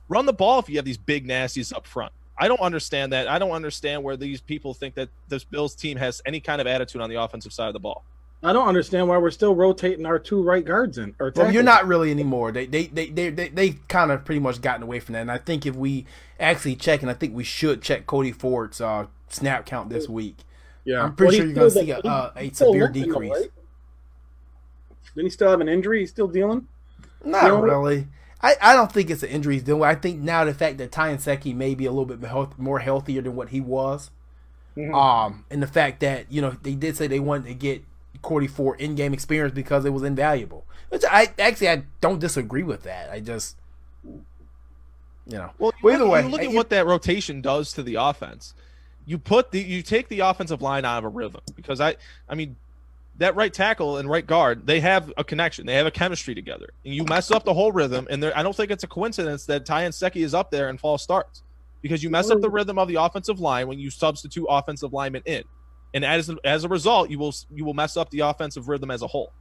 Run the ball if you have these big nasties up front. I don't understand that. I don't understand where these people think that this Bills team has any kind of attitude on the offensive side of the ball. I don't understand why we're still rotating our two right guards in. Well, you're not really anymore. They kind of pretty much gotten away from that. And I think if we actually check, and I think we should check Cody Ford's snap count this week. Yeah, I'm pretty sure you're going to see a severe decrease. Right? Didn't he still have an injury? He's still dealing? Not really. I don't think it's an injury he's dealing with. I think now the fact that Ty and Secchi may be a little bit more healthier than what he was. Mm-hmm. And the fact that, they did say they wanted to get Cody Ford in-game experience because it was invaluable. Which I don't disagree with that. I just, Well, either way, you look at what that rotation does to the offense. You take the offensive line out of a rhythm because I mean, that right tackle and right guard, they have a connection. They have a chemistry together. And you mess up the whole rhythm, and I don't think it's a coincidence that Ty and Secchi is up there and false starts because you mess up the rhythm of the offensive line when you substitute offensive linemen in. And as a result, you will mess up the offensive rhythm as a whole.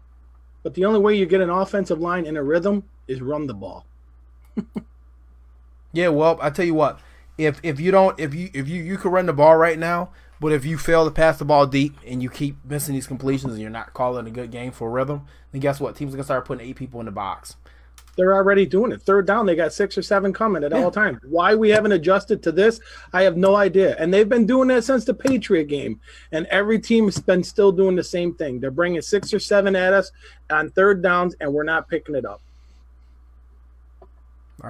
But the only way you get an offensive line in a rhythm is run the ball. Yeah, well, I tell you what, if you can run the ball right now, but if you fail to pass the ball deep and you keep missing these completions and you're not calling a good game for rhythm, then guess what? Teams are gonna start putting 8 people in the box. They're already doing it. Third down, they got 6 or 7 coming at all times. Why we haven't adjusted to this, I have no idea. And they've been doing that since the Patriot game. And every team has been still doing the same thing. They're bringing 6 or 7 at us on third downs, and we're not picking it up.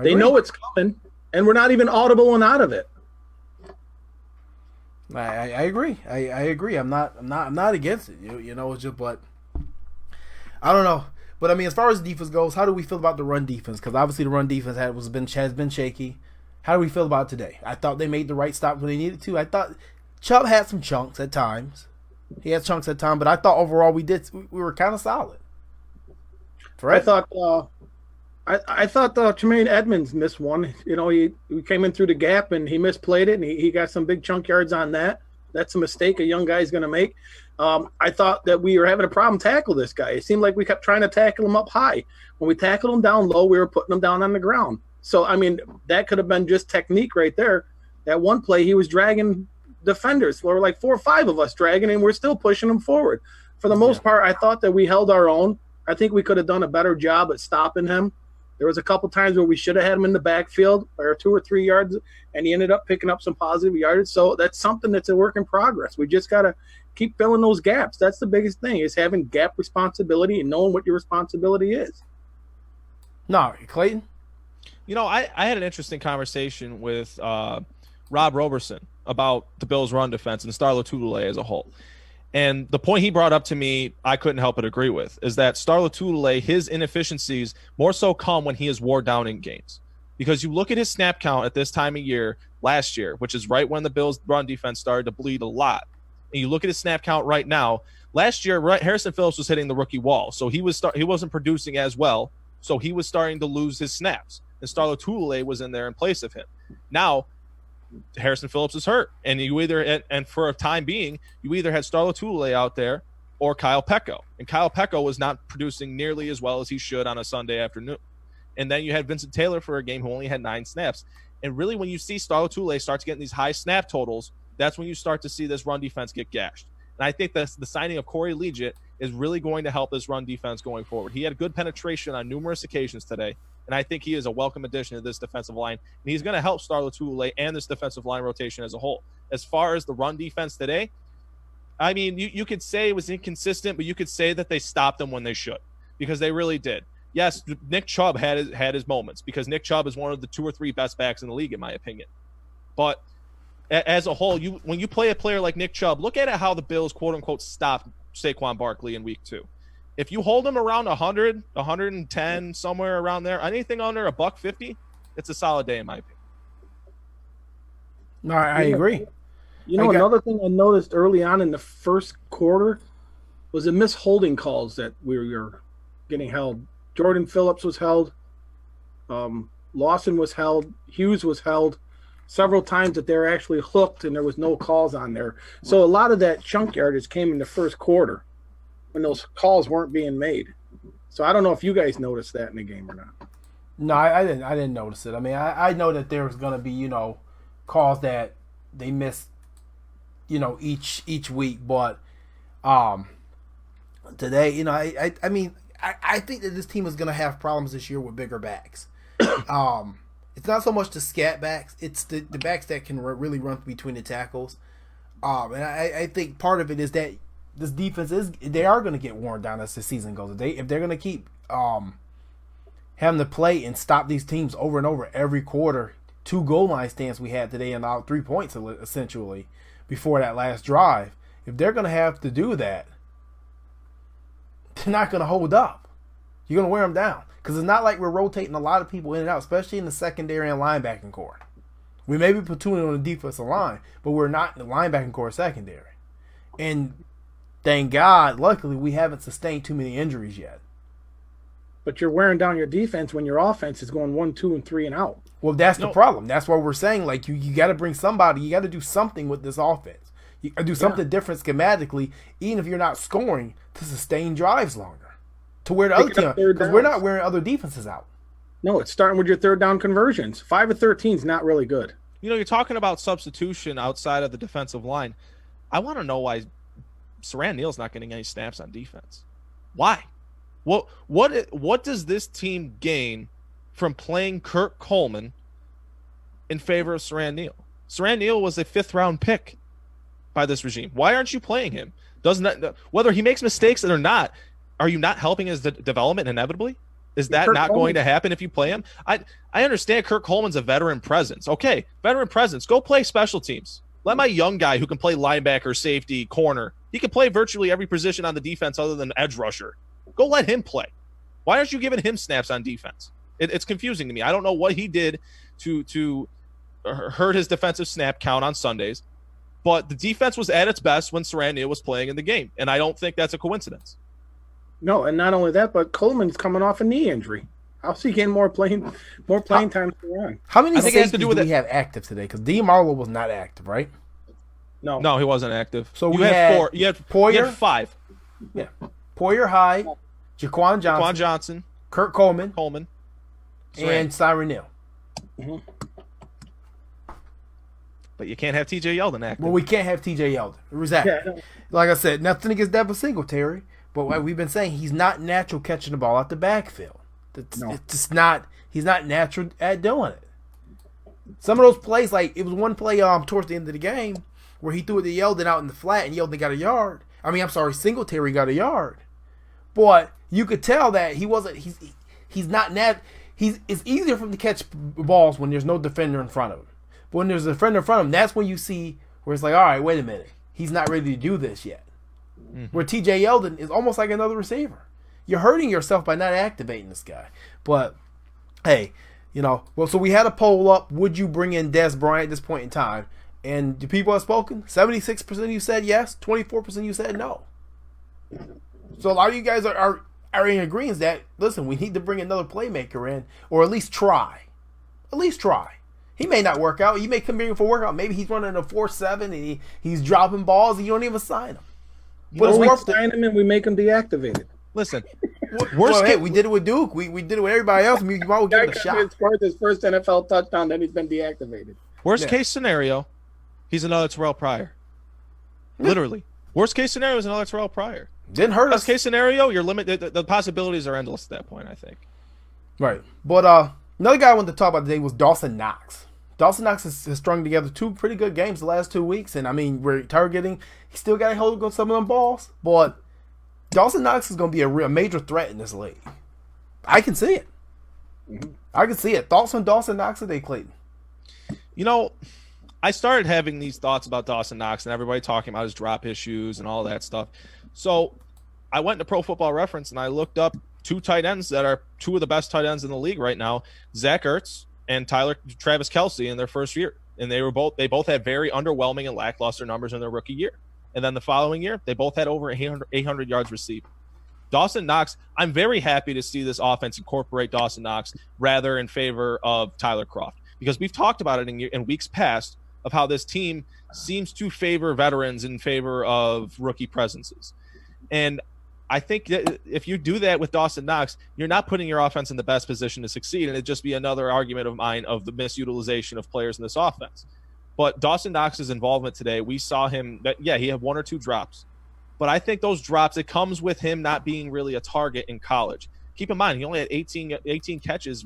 They know it's coming, and we're not even audible and out of it. I agree. I agree. I'm not against it. It's just, but I don't know. But I mean, as far as the defense goes, how do we feel about the run defense? Because obviously the run defense has been shaky. How do we feel about it today? I thought they made the right stop when they needed to. I thought Chubb had some chunks at times. He had chunks at times, but I thought overall we were kind of solid. Right? I thought Tremaine Edmonds missed one. He came in through the gap and he misplayed it, and he got some big chunk yards on that. That's a mistake a young guy's going to make. I thought that we were having a problem tackle this guy. It seemed like we kept trying to tackle him up high. When we tackled him down low, we were putting him down on the ground. So, I mean, that could have been just technique right there. That one play, he was dragging defenders. There were like 4 or 5 of us dragging, and we're still pushing him forward. For the most part, I thought that we held our own. I think we could have done a better job at stopping him. There was a couple times where we should have had him in the backfield or 2 or 3 yards, and he ended up picking up some positive yardage. So that's something that's a work in progress. We just got to keep filling those gaps. That's the biggest thing, is having gap responsibility and knowing what your responsibility is. No, Clayton? I had an interesting conversation with Rob Roberson about the Bills' run defense and Star Lotulelei as a whole. And the point he brought up to me, I couldn't help but agree with, is that Star Lotulelei, his inefficiencies more so come when he is wore down in games. Because you look at his snap count at this time of year last year, which is right when the Bills' run defense started to bleed a lot. And you look at his snap count right now. Last year, Harrison Phillips was hitting the rookie wall, so he wasn't producing as well. So he was starting to lose his snaps, and Star Lotulelei was in there in place of him. Now, Harrison Phillips is hurt, and and for a time being, you either had Star Lotulelei out there or Kyle Pecco. And Kyle Pecco was not producing nearly as well as he should on a Sunday afternoon. And then you had Vincent Taylor for a game who only had 9 snaps. And really, when you see Star Lotulelei starts getting these high snap totals, that's when you start to see this run defense get gashed. And I think the signing of Corey Liuget is really going to help this run defense going forward. He had good penetration on numerous occasions today, and I think he is a welcome addition to this defensive line. And he's going to help Star Lotulelei and this defensive line rotation as a whole. As far as the run defense today, I mean, you could say it was inconsistent, but you could say that they stopped them when they should, because they really did. Yes, Nick Chubb had his moments, because Nick Chubb is one of the 2 or 3 best backs in the league, in my opinion. But as a whole, when you play a player like Nick Chubb, look at how the Bills, quote-unquote, stopped Saquon Barkley in week 2. If you hold him around 100, 110, somewhere around there, anything under $150, it's a solid day in my opinion. No, I agree. You know, another thing I noticed early on in the first quarter was the missed holding calls that we were getting held. Jordan Phillips was held. Lawson was held. Hughes was held. Several times that they're actually hooked and there was no calls on there. So a lot of that chunk yardage came in the first quarter when those calls weren't being made. So I don't know if you guys noticed that in the game or not. No, I didn't notice it. I mean, I know that there was going to be, calls that they missed, each week. But today, I mean, I think that this team is going to have problems this year with bigger backs. It's not so much the scat backs; it's the backs that can really run between the tackles. And I think part of it is that this defense they are going to get worn down as the season goes. If they're going to keep having to play and stop these teams over and over every quarter, 2 goal line stands we had today and out 3 points essentially before that last drive. If they're going to have to do that, they're not going to hold up. You're going to wear them down. Because it's not like we're rotating a lot of people in and out, especially in the secondary and linebacking core. We may be platooning on the defensive line, but we're not in the linebacking core secondary. And thank God, luckily, we haven't sustained too many injuries yet. But you're wearing down your defense when your offense is going 1, 2, and 3 and out. Well, that's the problem. That's why we're saying, like, you got to bring somebody. You got to do something with this offense. You got to do something different schematically, even if you're not scoring, to sustain drives longer. To wear the other team, because we're not wearing other defenses out. No, it's starting with your third down conversions. 5 of 13 is not really good. You're talking about substitution outside of the defensive line. I want to know why Saran Neal's not getting any snaps on defense. Why? What does this team gain from playing Kurt Coleman in favor of Saran Neal? Saran Neal was a 5th-round pick by this regime. Why aren't you playing him? Whether he makes mistakes or not, are you not helping his development inevitably? Is that not going to happen if you play him? I understand Kurt Coleman's a veteran presence. Okay, veteran presence. Go play special teams. Let my young guy who can play linebacker, safety, corner, he can play virtually every position on the defense other than edge rusher. Go let him play. Why aren't you giving him snaps on defense? It's confusing to me. I don't know what he did to hurt his defensive snap count on Sundays, but the defense was at its best when Saran Neal was playing in the game, and I don't think that's a coincidence. No, and not only that, but Coleman's coming off a knee injury. How's he getting more playing time to run? How many safeties do we have active today? Because D. Marlowe was not active, right? No, he wasn't active. So you had 4. You had Poyer, you had 5. Yeah, Poyer, Hyde, Jaquan Johnson, Kurt Coleman, and Saran Neal. Mm-hmm. But you can't have T.J. Yeldon active. Well, we can't have T.J. Yeldon. Exactly. Yeah, like I said, nothing against Daboll Singletary. But what we've been saying, he's not natural catching the ball out the backfield. It's just not. He's not natural at doing it. Some of those plays, like it was one play towards the end of the game where he threw it to Yeldon out in the flat and Yeldon got a yard. Singletary got a yard. But you could tell that he wasn't. He's not It's easier for him to catch balls when there's no defender in front of him. But when there's a defender in front of him, that's when you see where it's like, all right, wait a minute, he's not ready to do this yet. Where T.J. Yeldon is almost like another receiver. You're hurting yourself by not activating this guy. But, hey, so we had a poll up. Would you bring in Des Bryant at this point in time? And the people have spoken. 76% of you said yes. 24% of you said no. So a lot of you guys are in agreement that, listen, we need to bring another playmaker in, or at least try. At least try. He may not work out. You may come here for workout. Maybe he's running a 4.7 and he's dropping balls and you don't even sign him. But Or we it's worth sign him and we make him deactivated. Listen, well, hey, we did it with Duke. We did it with everybody else. We might well give it a shot. Scored his first NFL touchdown, then he's been deactivated. Worst case scenario, he's another Terrell Pryor. Literally. Worst case scenario is another Terrell Pryor. Didn't hurt us. Best case scenario, you're limited. The possibilities are endless at that point, I think. Right. But another guy I wanted to talk about today was Dawson Knox. Dawson Knox has strung together 2 pretty good games the last 2 weeks. And, I mean, we're targeting. He still got to hold on some of them balls. But Dawson Knox is going to be a major threat in this league. I can see it. I can see it. Thoughts on Dawson Knox today, Clayton? You know, I started having these thoughts about Dawson Knox and everybody talking about his drop issues and all that stuff. So I went to Pro Football Reference and I looked up 2 tight ends that are 2 of the best tight ends in the league right now, Zach Ertz and Travis Kelce in their first year. And they both had very underwhelming and lackluster numbers in their rookie year. And then the following year, they both had over 800 yards received. Dawson Knox, I'm very happy to see this offense incorporate Dawson Knox rather in favor of Tyler Kroft, because we've talked about it in weeks past of how this team seems to favor veterans in favor of rookie presences. And I think that if you do that with Dawson Knox, you're not putting your offense in the best position to succeed, and it'd just be another argument of mine of the misutilization of players in this offense. But Dawson Knox's involvement today, we saw him that, he had 1 or 2 drops. But I think those drops, it comes with him not being really a target in college. Keep in mind, he only had 18 catches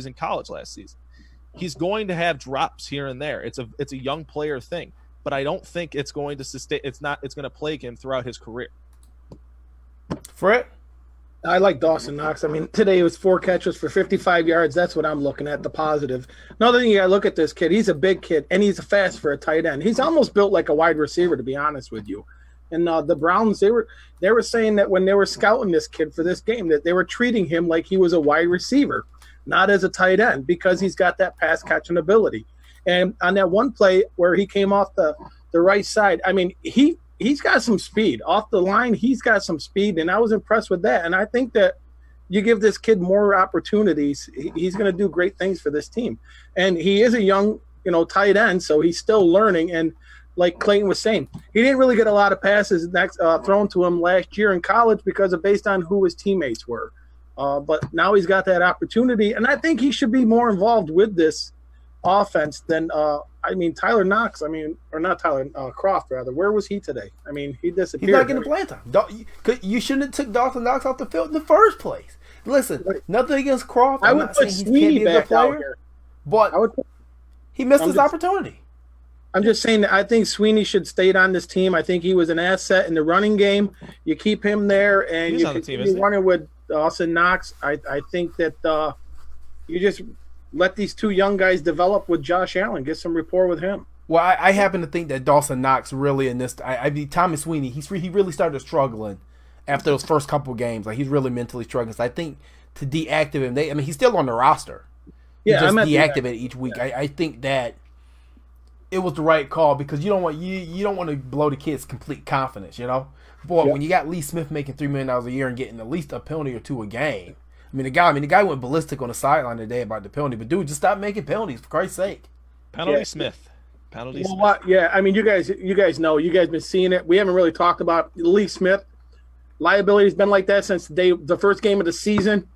in college last season. He's going to have drops here and there. It's a young player thing, but I don't think it's going to sustain. It's going to plague him throughout his career. Fred? I like Dawson Knox. I mean, today it was 4 catches for 55 yards. That's what I'm looking at, the positive. Another thing you got to look at this kid. He's a big kid, and he's fast for a tight end. He's almost built like a wide receiver, to be honest with you. And the Browns, they were saying that when they were scouting this kid for this game, that they were treating him like he was a wide receiver, not as a tight end, because he's got that pass catching ability. And on that one play where he came off the right side, I mean, he's got some speed. Off the line, he's got some speed, and I was impressed with that. And I think that you give this kid more opportunities, he's going to do great things for this team. And he is a young, tight end, so he's still learning. And like Clayton was saying, he didn't really get a lot of passes thrown to him last year in college based on who his teammates were. But now he's got that opportunity, and I think he should be more involved with this offense than Tyler Knox. Or not Tyler Kroft, rather. Where was he today? I mean, he disappeared. He's not getting playing time. You shouldn't have took Dawson Knox off the field in the first place. Listen, nothing against Kroft. I would put Sweeney back out here, but he missed his opportunity. I'm just saying that I think Sweeney should stay on this team. I think he was an asset in the running game. You keep him there, and you continue running with Dawson Knox. I think that you just let these 2 young guys develop with Josh Allen. Get some rapport with him. Well, I happen to think that Dawson Knox really in this. Tommy Sweeney, he really started struggling after those first couple games. Like, he's really mentally struggling. So I think to deactivate him, he's still on the roster. Yeah, just deactivate each week. I think that it was the right call, because you don't want to blow the kid's complete confidence, Boy, when you got Lee Smith making $3 million a year and getting at least a penalty or 2 a game. The guy went ballistic on the sideline today about the penalty, but dude, just stop making penalties, for Christ's sake. Penalty Smith. Yeah, I mean, you guys know, you guys been seeing it. We haven't really talked about Lee Smith. Liability's been like that since the first game of the season.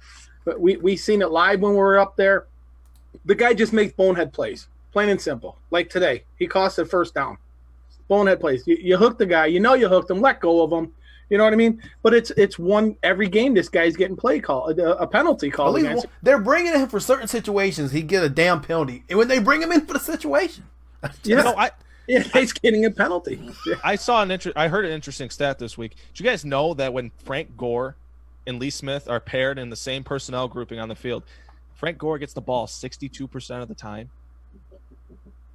But we seen it live when we were up there. The guy just makes bonehead plays. Plain and simple. Like today, he cost a first down. Bonehead plays. You hook the guy. You hooked him. Let go of him. You know what I mean? But it's one every game. This guy's getting a penalty call. They're bringing him for certain situations. He get a damn penalty, and when they bring him in for the situation, he's getting a penalty. Yeah. I heard an interesting stat this week. Did you guys know that when Frank Gore and Lee Smith are paired in the same personnel grouping on the field, Frank Gore gets the ball 62% of the time?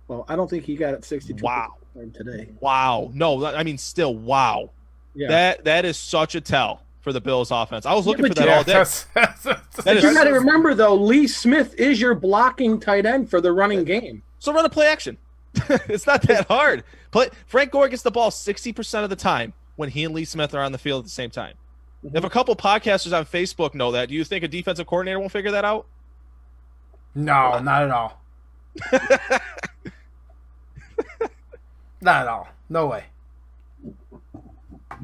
Well, I don't think he got it 62% today. Wow. No, still wow. Yeah. That is such a tell for the Bills offense. I was looking for that all day. You got to remember, though, Lee Smith is your blocking tight end for the running game. So run a play action. It's not that hard. Frank Gore gets the ball 60% of the time when he and Lee Smith are on the field at the same time. Mm-hmm. If a couple podcasters on Facebook know that, do you think a defensive coordinator won't figure that out? No, not at all. Not at all. No way.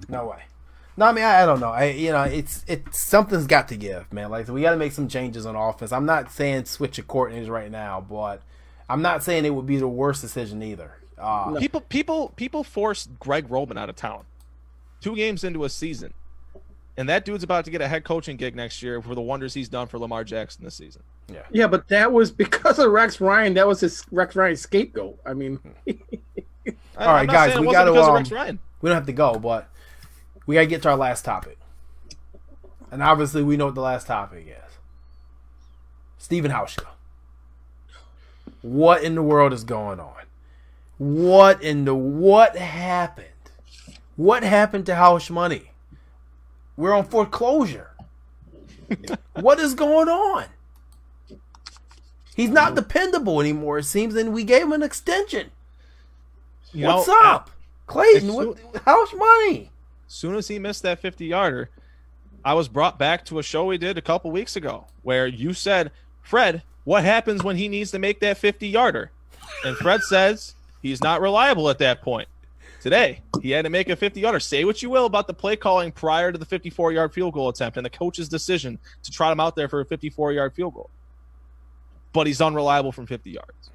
No way. No, I mean, I don't know. It's something's got to give, man. Like, we got to make some changes on offense. I'm not saying switch a Courtney's right now, but I'm not saying it would be the worst decision either. No. People forced Greg Roman out of town 2 games into a season, and that dude's about to get a head coaching gig next year for the wonders he's done for Lamar Jackson this season. Yeah, but that was because of Rex Ryan. That was Rex Ryan's scapegoat. I mean, all right, guys, we got to. We don't have to go, but we got to get to our last topic, and obviously we know what the last topic is. Stephen Hausch. What in the world is going on? What happened? What happened to Hausch money? We're on foreclosure. What is going on? He's not dependable anymore, it seems, and we gave him an extension. What's up? Clayton, Hausch money? As soon as he missed that 50-yarder, I was brought back to a show we did a couple weeks ago where you said, Fred, what happens when he needs to make that 50-yarder? And Fred says he's not reliable at that point. Today, he had to make a 50-yarder. Say what you will about the play calling prior to the 54-yard field goal attempt and the coach's decision to trot him out there for a 54-yard field goal. But he's unreliable from 50 yards.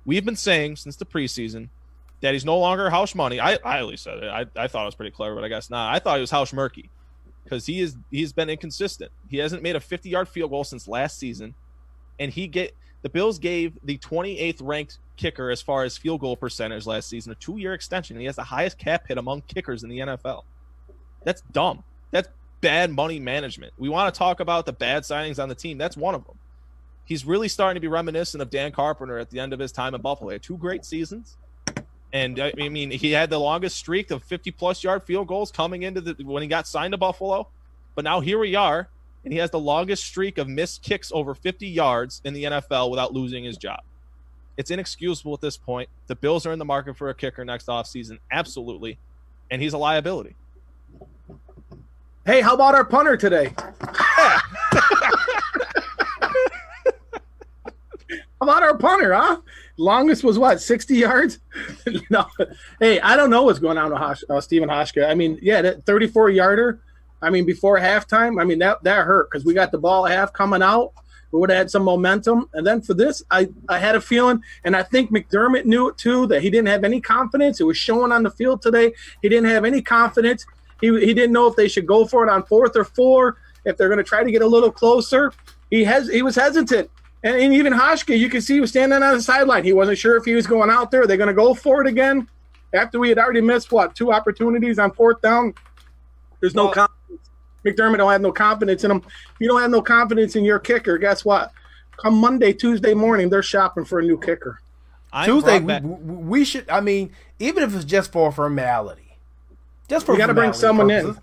We've been saying since the preseason that he's no longer Hausch money. I at least said it. I thought it was pretty clever, but I guess not. I thought he was Hausch murky because he's been inconsistent. He hasn't made a 50-yard field goal since last season, and the Bills gave the 28th ranked kicker as far as field goal percentage last season a 2-year extension. He has the highest cap hit among kickers in the NFL. That's dumb. That's bad money management. We want to talk about the bad signings on the team. That's one of them. He's really starting to be reminiscent of Dan Carpenter at the end of his time in Buffalo. He had 2 great seasons. And, I mean, he had the longest streak of 50-plus yard field goals coming into when he got signed to Buffalo. But now here we are, and he has the longest streak of missed kicks over 50 yards in the NFL without losing his job. It's inexcusable at this point. The Bills are in the market for a kicker next offseason, absolutely. And he's a liability. Hey, how about our punter today? Yeah. How about our punter, huh? Longest was what, 60 yards? No. Hey, I don't know what's going on with Stephen Hauschka. I mean, yeah, that 34-yarder, I mean, before halftime, I mean, that hurt because we got the ball at half coming out. We would have had some momentum. And then for this, I had a feeling, and I think McDermott knew it too, that he didn't have any confidence. It was showing on the field today. He didn't have any confidence. He didn't know if they should go for it on 4th or 4, if they're going to try to get a little closer. He was hesitant. And even Hauschka, you could see he was standing on the sideline. He wasn't sure if he was going out there. Are they going to go for it again? After we had already missed, 2 opportunities on 4th down? There's no confidence. McDermott don't have no confidence in him. If you don't have no confidence in your kicker, guess what? Come Monday, Tuesday morning, they're shopping for a new kicker. Tuesday, we should, I mean, even if it's just for a formality. Just for you got to bring someone in.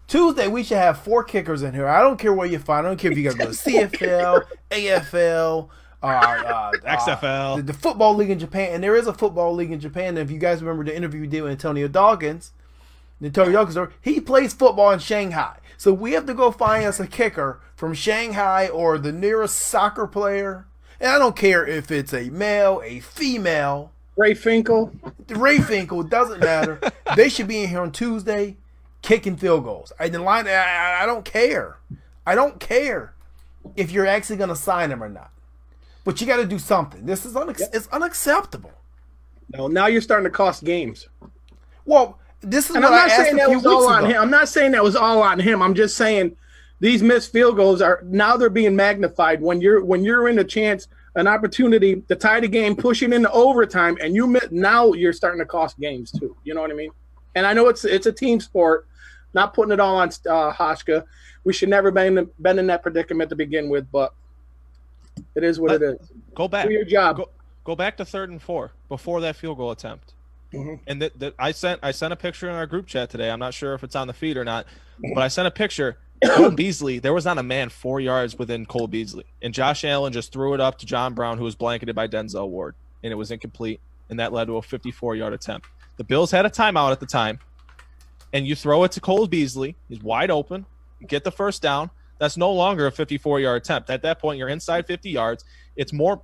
Tuesday, we should have 4 kickers in here. I don't care where you find. I don't care if you got to go to CFL, AFL, XFL, the football league in Japan. And there is a football league in Japan. And if you guys remember the interview we did with Antonio Dawkins, he plays football in Shanghai. So we have to go find us a kicker from Shanghai or the nearest soccer player. And I don't care if it's a male, a female. Ray Finkel, doesn't matter. They should be in here on Tuesday. Kicking field goals. I don't care. I don't care if you're actually going to sign him or not. But you got to do something. This is it's unacceptable. No, now you're starting to cost games. Well, this is and what I'm not I asked saying a that few was all weeks on ago. him. I'm not saying that was all on him. I'm just saying these missed field goals they're being magnified when you're in a chance, an opportunity to tie the game, pushing into overtime, and now you're starting to cost games too. You know what I mean? And I know it's a team sport. Not putting it all on Hauschka. We should never been in that predicament to begin with, but it is what it is. Go back. Do your job. Go back to 3rd and 4 before that field goal attempt. Mm-hmm. And I sent a picture in our group chat today. I'm not sure if it's on the feed or not, but I sent a picture. Cole Beasley, there was not a man 4 yards within Cole Beasley. And Josh Allen just threw it up to John Brown, who was blanketed by Denzel Ward, and it was incomplete, and that led to a 54-yard attempt. The Bills had a timeout at the time. And you throw it to Cole Beasley. He's wide open. You get the first down. That's no longer a 54-yard attempt. At that point, you're inside 50 yards. It's more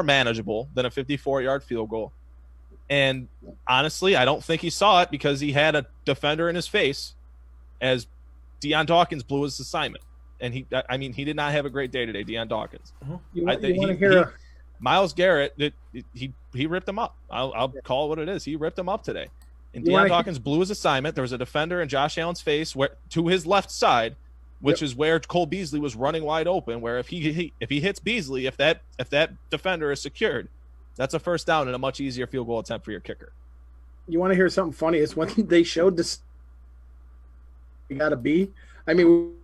manageable than a 54-yard field goal. And honestly, I don't think he saw it because he had a defender in his face. as Deion Dawkins blew his assignment. And he did not have a great day today, Deion Dawkins. You want to hear Myles Garrett, he ripped him up. I'll call it what it is. He ripped him up today. And Deion Dawkins blew his assignment. There was a defender in Josh Allen's face to his left side, which is where Cole Beasley was running wide open, where if he hits Beasley, if that defender is secured, that's a first down and a much easier field goal attempt for your kicker. You want to hear something funny? It's when they showed this, you got to be. I mean,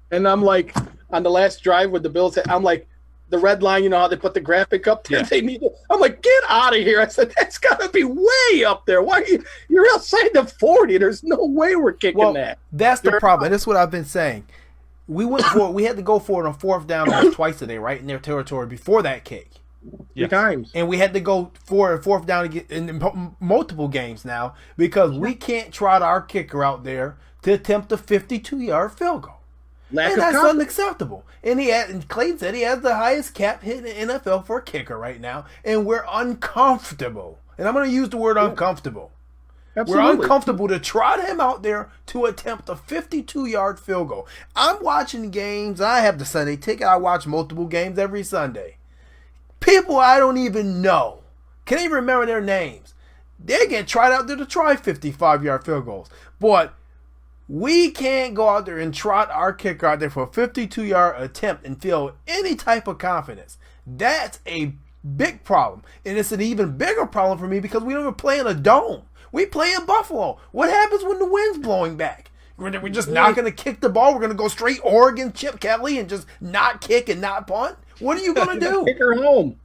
and I'm like, on the last drive with the Bills, I'm like, the red line, you know how they put the graphic up there? Yeah. They need it. I'm like, get out of here. I said, that's got to be way up there. Why you're outside the 40? There's no way we're kicking that. That's the problem. And that's what I've been saying. We had to go for it on fourth down twice today, right in their territory before that kick. Three times. And we had to go for a fourth down again in multiple games now because we can't trot our kicker out there to attempt a 52-yard field goal. And that's unacceptable. And Clayton said he has the highest cap hit in the NFL for a kicker right now, and we're uncomfortable. And I'm going to use the word uncomfortable. Absolutely. We're uncomfortable to trot him out there to attempt a 52-yard field goal. I'm watching games. I have the Sunday ticket. I watch multiple games every Sunday. People I don't even know, can't even remember their names. They get tried out there to try 55-yard field goals. But we can't go out there and trot our kicker out there for a 52-yard attempt and feel any type of confidence. That's a big problem. And it's an even bigger problem for me because we don't even play in a dome. We play in Buffalo. What happens when the wind's blowing back? We're just not going to kick the ball. We're going to go straight Oregon, Chip Kelly, and just not kick and not punt? What are you going to do? Kick her home.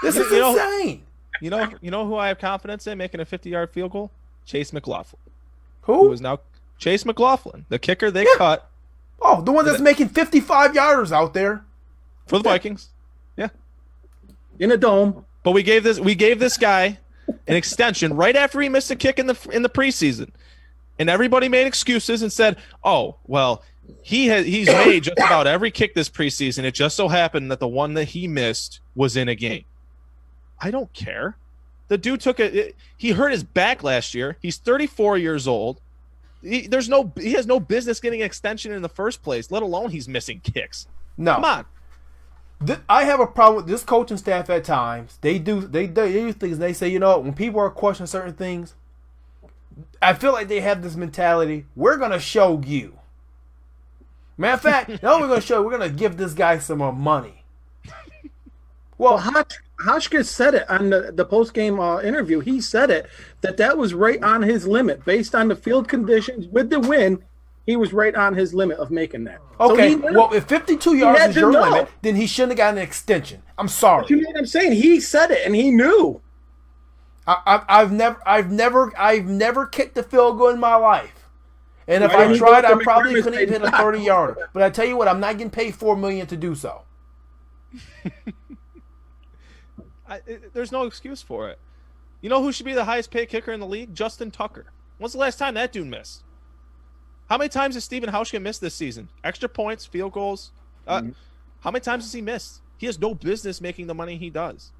This is insane. You know who I have confidence in making a 50-yard field goal? Chase McLaughlin. Who is now Chase McLaughlin, the kicker they cut. Oh, the one that's making 55-yarders out there for the Vikings. Yeah, in a dome. But we gave this guy an extension right after he missed a kick in the preseason, and everybody made excuses and said, "Oh, well, he's made just about every kick this preseason. It just so happened that the one that he missed was in a game." I don't care. The dude he hurt his back last year. He's 34 years old. He has no business getting an extension in the first place, let alone he's missing kicks. No. Come on. I have a problem with this coaching staff at times. They do things and they say, you know, when people are questioning certain things, I feel like they have this mentality, we're going to show you. Matter of fact, we're going to give this guy some more money. Well, Hausch said it on the post-game interview. He said it, that was right on his limit. Based on the field conditions with the win, he was right on his limit of making that. Okay, so if 52 yards is your limit, then he shouldn't have gotten an extension. I'm sorry. But you know what I'm saying? He said it, and he knew. I've never kicked a field goal in my life. And if I tried, I probably couldn't even hit a 30-yarder. But I tell you what, I'm not getting paid $4 million to do so. There's no excuse for it. You know who should be the highest paid kicker in the league? Justin Tucker. When's the last time that dude missed? How many times has Stephen Hausch missed this season? Extra points, field goals. How many times has he missed? He has no business making the money he does.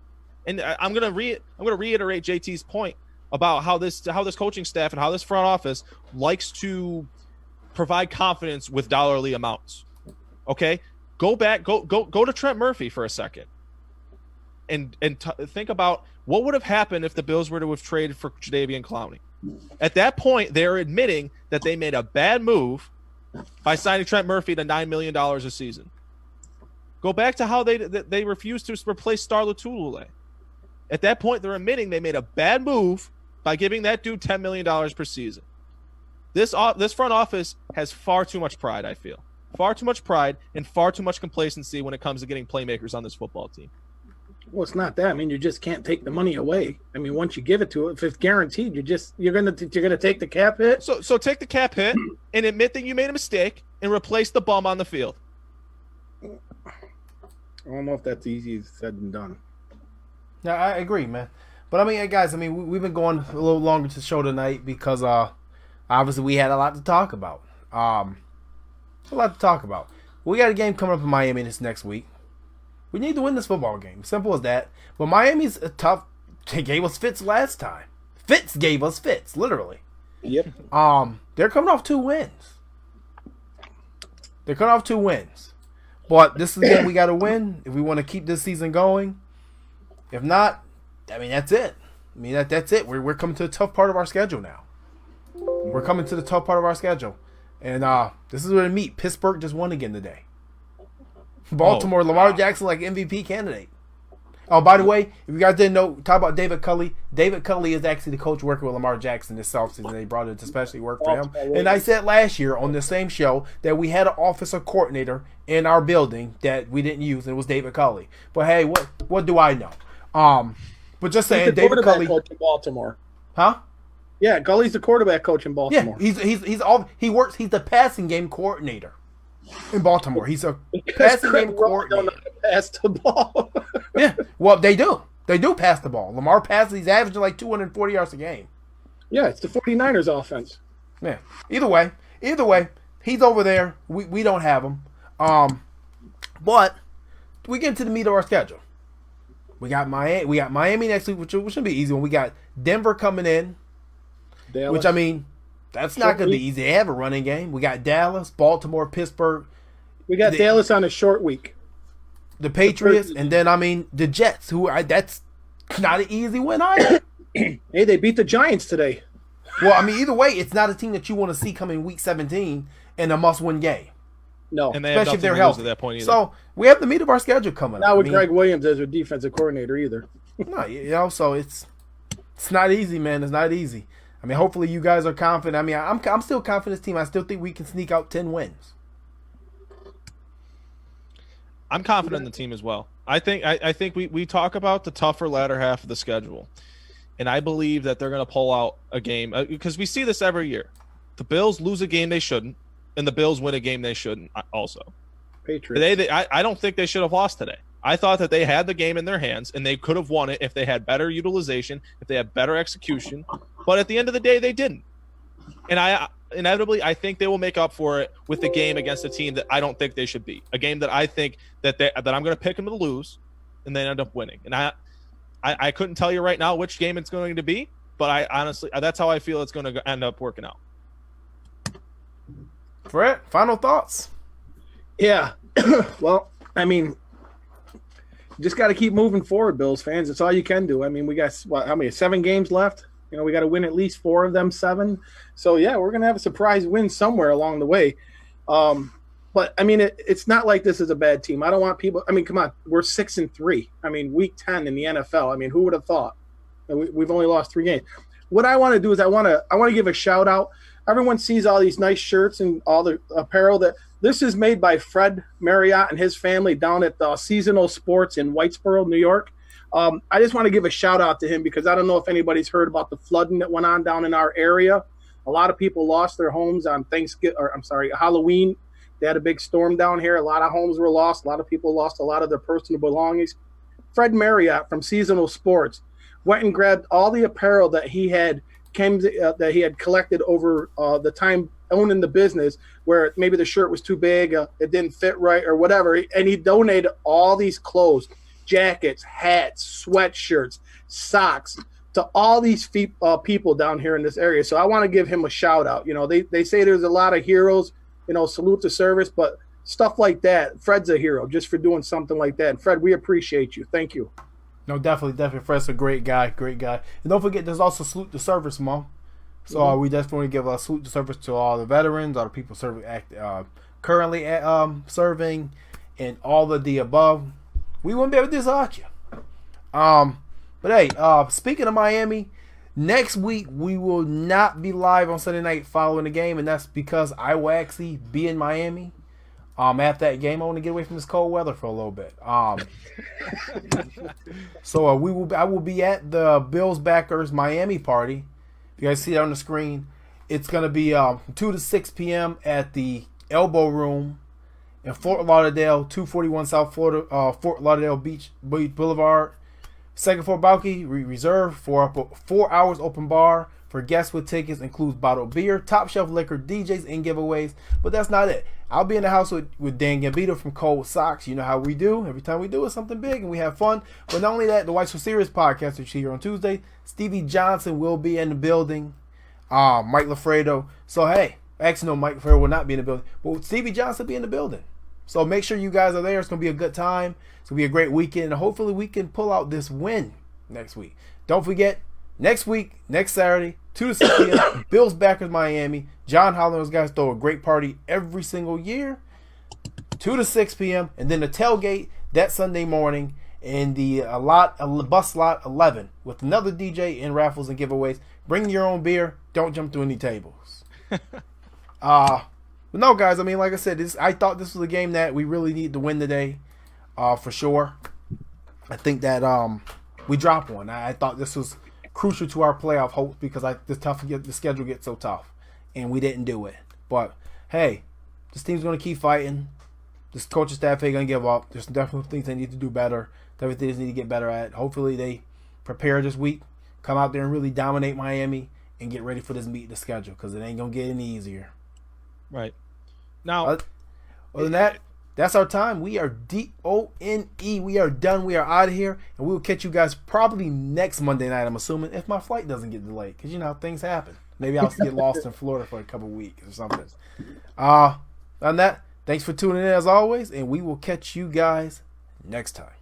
And I'm gonna reiterate JT's point about how this coaching staff and how this front office likes to provide confidence with dollarly amounts. Okay, go to Trent Murphy for a second. And think about what would have happened if the Bills were to have traded for Jadeveon Clowney. At that point, they're admitting that they made a bad move by signing Trent Murphy to $9 million a season. Go back to how they refused to replace Star Lotulelei. At that point, they're admitting they made a bad move by giving that dude $10 million per season. This front office has far too much pride, I feel. Far too much pride and far too much complacency when it comes to getting playmakers on this football team. Well, it's not that. I mean, you just can't take the money away. I mean, once you give it to it, if it's guaranteed, you're gonna take the cap hit. So take the cap hit and admit that you made a mistake and replace the bum on the field. I don't know if that's easy said and done. Yeah, I agree, man. But I mean, guys, we've been going a little longer to the show tonight because obviously we had a lot to talk about. We got a game coming up in Miami this next week. We need to win this football game. Simple as that. But Miami's tough. They gave us fits last time. Fitz gave us fits, literally. Yep. They're coming off 2 wins. But this is the game we got to win if we want to keep this season going. If not, I mean, that's it. That's it. We're coming to the tough part of our schedule now. And this is where they meet. Pittsburgh just won again today. Baltimore, Lamar Jackson like MVP candidate. Oh, by the way, if you guys didn't know, talk about David Culley. David Culley is actually the coach working with Lamar Jackson this offseason. They brought it to especially work for him. And I said last year on the same show that we had an offensive coordinator in our building that we didn't use, and it was David Culley. But hey, what do I know? But just saying, David Culley, coach in Baltimore. Huh? Yeah, Culley's the quarterback coach in Baltimore. Yeah, he's the passing game coordinator in Baltimore. He's a passing game coordinator. Don't know how to pass the ball. Yeah, well, they do. They do pass the ball. Lamar passes. He's averaging like 240 yards a game. Yeah, it's the 49ers offense. Yeah. Either way, he's over there. We don't have him. But we get into the meat of our schedule. We got Miami next week, which should be an easy one. We got Denver coming in, Dallas. which, I mean, that's not going to be easy. They have a running game. We got Dallas, Baltimore, Pittsburgh. We got Dallas on a short week. The Patriots, and then, I mean, the Jets, that's not an easy win either. Hey, they beat the Giants today. Well, I mean, either way, it's not a team that you want to see coming week 17 in a must-win game. No. And they Especially if they're healthy. at that point either. So, we have the meat of our schedule coming Not up. with Greg Williams as their defensive coordinator either. No, so it's not easy, man. It's not easy. I mean, hopefully you guys are confident. I mean, I'm still confident in this team. I still think we can sneak out 10 wins. I'm confident in the team as well. I think we talk about the tougher latter half of the schedule, and I believe that they're going to pull out a game because we see this every year. The Bills lose a game they shouldn't, and the Bills win a game they shouldn't also. Patriots. I don't think they should have lost today. I thought that they had the game in their hands, and they could have won it if they had better utilization, if they had better execution. But at the end of the day, they didn't. And I think they will make up for it with the game against a team that I don't think they should be. A game that I think that I'm going to pick them to lose, and they end up winning. And I couldn't tell you right now which game it's going to be, but I honestly, that's how I feel it's going to end up working out. Fred, final thoughts? Yeah. Well, I mean, just got to keep moving forward, Bills fans. That's all you can do. I mean, we got, how many, 7 games left? You know, we got to win at least 4 of them 7. So, yeah, we're going to have a surprise win somewhere along the way. But, I mean, it's not like this is a bad team. I don't want people – I mean, come on. We're 6-3. I mean, week 10 in the NFL. I mean, who would have thought? We've only lost 3 games. What I want to do is I want to give a shout-out. Everyone sees all these nice shirts and all the apparel that – this is made by Fred Marriott and his family down at Seasonal Sports in Whitesboro, New York. I just want to give a shout out to him because I don't know if anybody's heard about the flooding that went on down in our area. A lot of people lost their homes on Halloween. They had a big storm down here. A lot of homes were lost. A lot of people lost a lot of their personal belongings. Fred Marriott from Seasonal Sports went and grabbed all the apparel that he had collected over the time owning the business, where maybe the shirt was too big, it didn't fit right or whatever, and he donated all these clothes, jackets, hats, sweatshirts, socks to all these people down here in this area. So I want to give him a shout out. You know, they say there's a lot of heroes, you know, salute to service, but stuff like that, Fred's a hero just for doing something like that. And Fred, we appreciate you. Thank you. No, definitely. Fred's a great guy. And don't forget, there's also salute to service, Mom. So we definitely give a salute to service to all the veterans, all the people currently serving, and all of the above. We wouldn't be able to do this without you. But hey, speaking of Miami, next week we will not be live on Sunday night following the game, and that's because I will actually be in Miami. At that game, I want to get away from this cold weather for a little bit. So I will be at the Bills backers Miami party. You guys see it on the screen. It's going to be 2 to 6 p.m. at the Elbow Room in Fort Lauderdale, 241 South Florida, Fort Lauderdale Beach Boulevard. Second floor balcony reserved for 4 hours open bar for guests with tickets. Includes bottled beer, top shelf liquor, DJs, and giveaways. But that's not it. I'll be in the house with Dan Gambito from Cold Socks. You know how we do. Every time we do it's something big and we have fun. But not only that, the Whites for Serious podcast, which is here on Tuesday. Stevie Johnson will be in the building. Mike LaFredo. So hey, actually no, Mike LaFredo will not be in the building, but Stevie Johnson will be in the building. So make sure you guys are there. It's gonna be a good time. It's gonna be a great weekend, and hopefully we can pull out this win next week. Don't forget, next week, next Saturday, 2 to 6 p.m. Bills Backers Miami. John Holland and those guys throw a great party every single year. 2 to 6 p.m. and then the tailgate that Sunday morning in the bus lot 11 with another DJ and raffles and giveaways. Bring your own beer. Don't jump through any tables. But no, guys. I mean, like I said, I thought this was a game that we really need to win today, for sure. I think that we dropped one. I thought this was crucial to our playoff hopes because the schedule gets so tough, and we didn't do it. But hey, this team's gonna keep fighting. This coaching staff ain't gonna give up. There's definitely things they need to do better. Definitely things they need to get better at. Hopefully they prepare this week, come out there and really dominate Miami, and get ready for this meet the schedule because it ain't gonna get any easier. Right. Now, other than that, that's our time. We are DONE. We are done. We are out of here, and we will catch you guys probably next Monday night. I'm assuming if my flight doesn't get delayed, because things happen. Maybe I'll get lost in Florida for a couple weeks or something. On that. Thanks for tuning in as always, and we will catch you guys next time.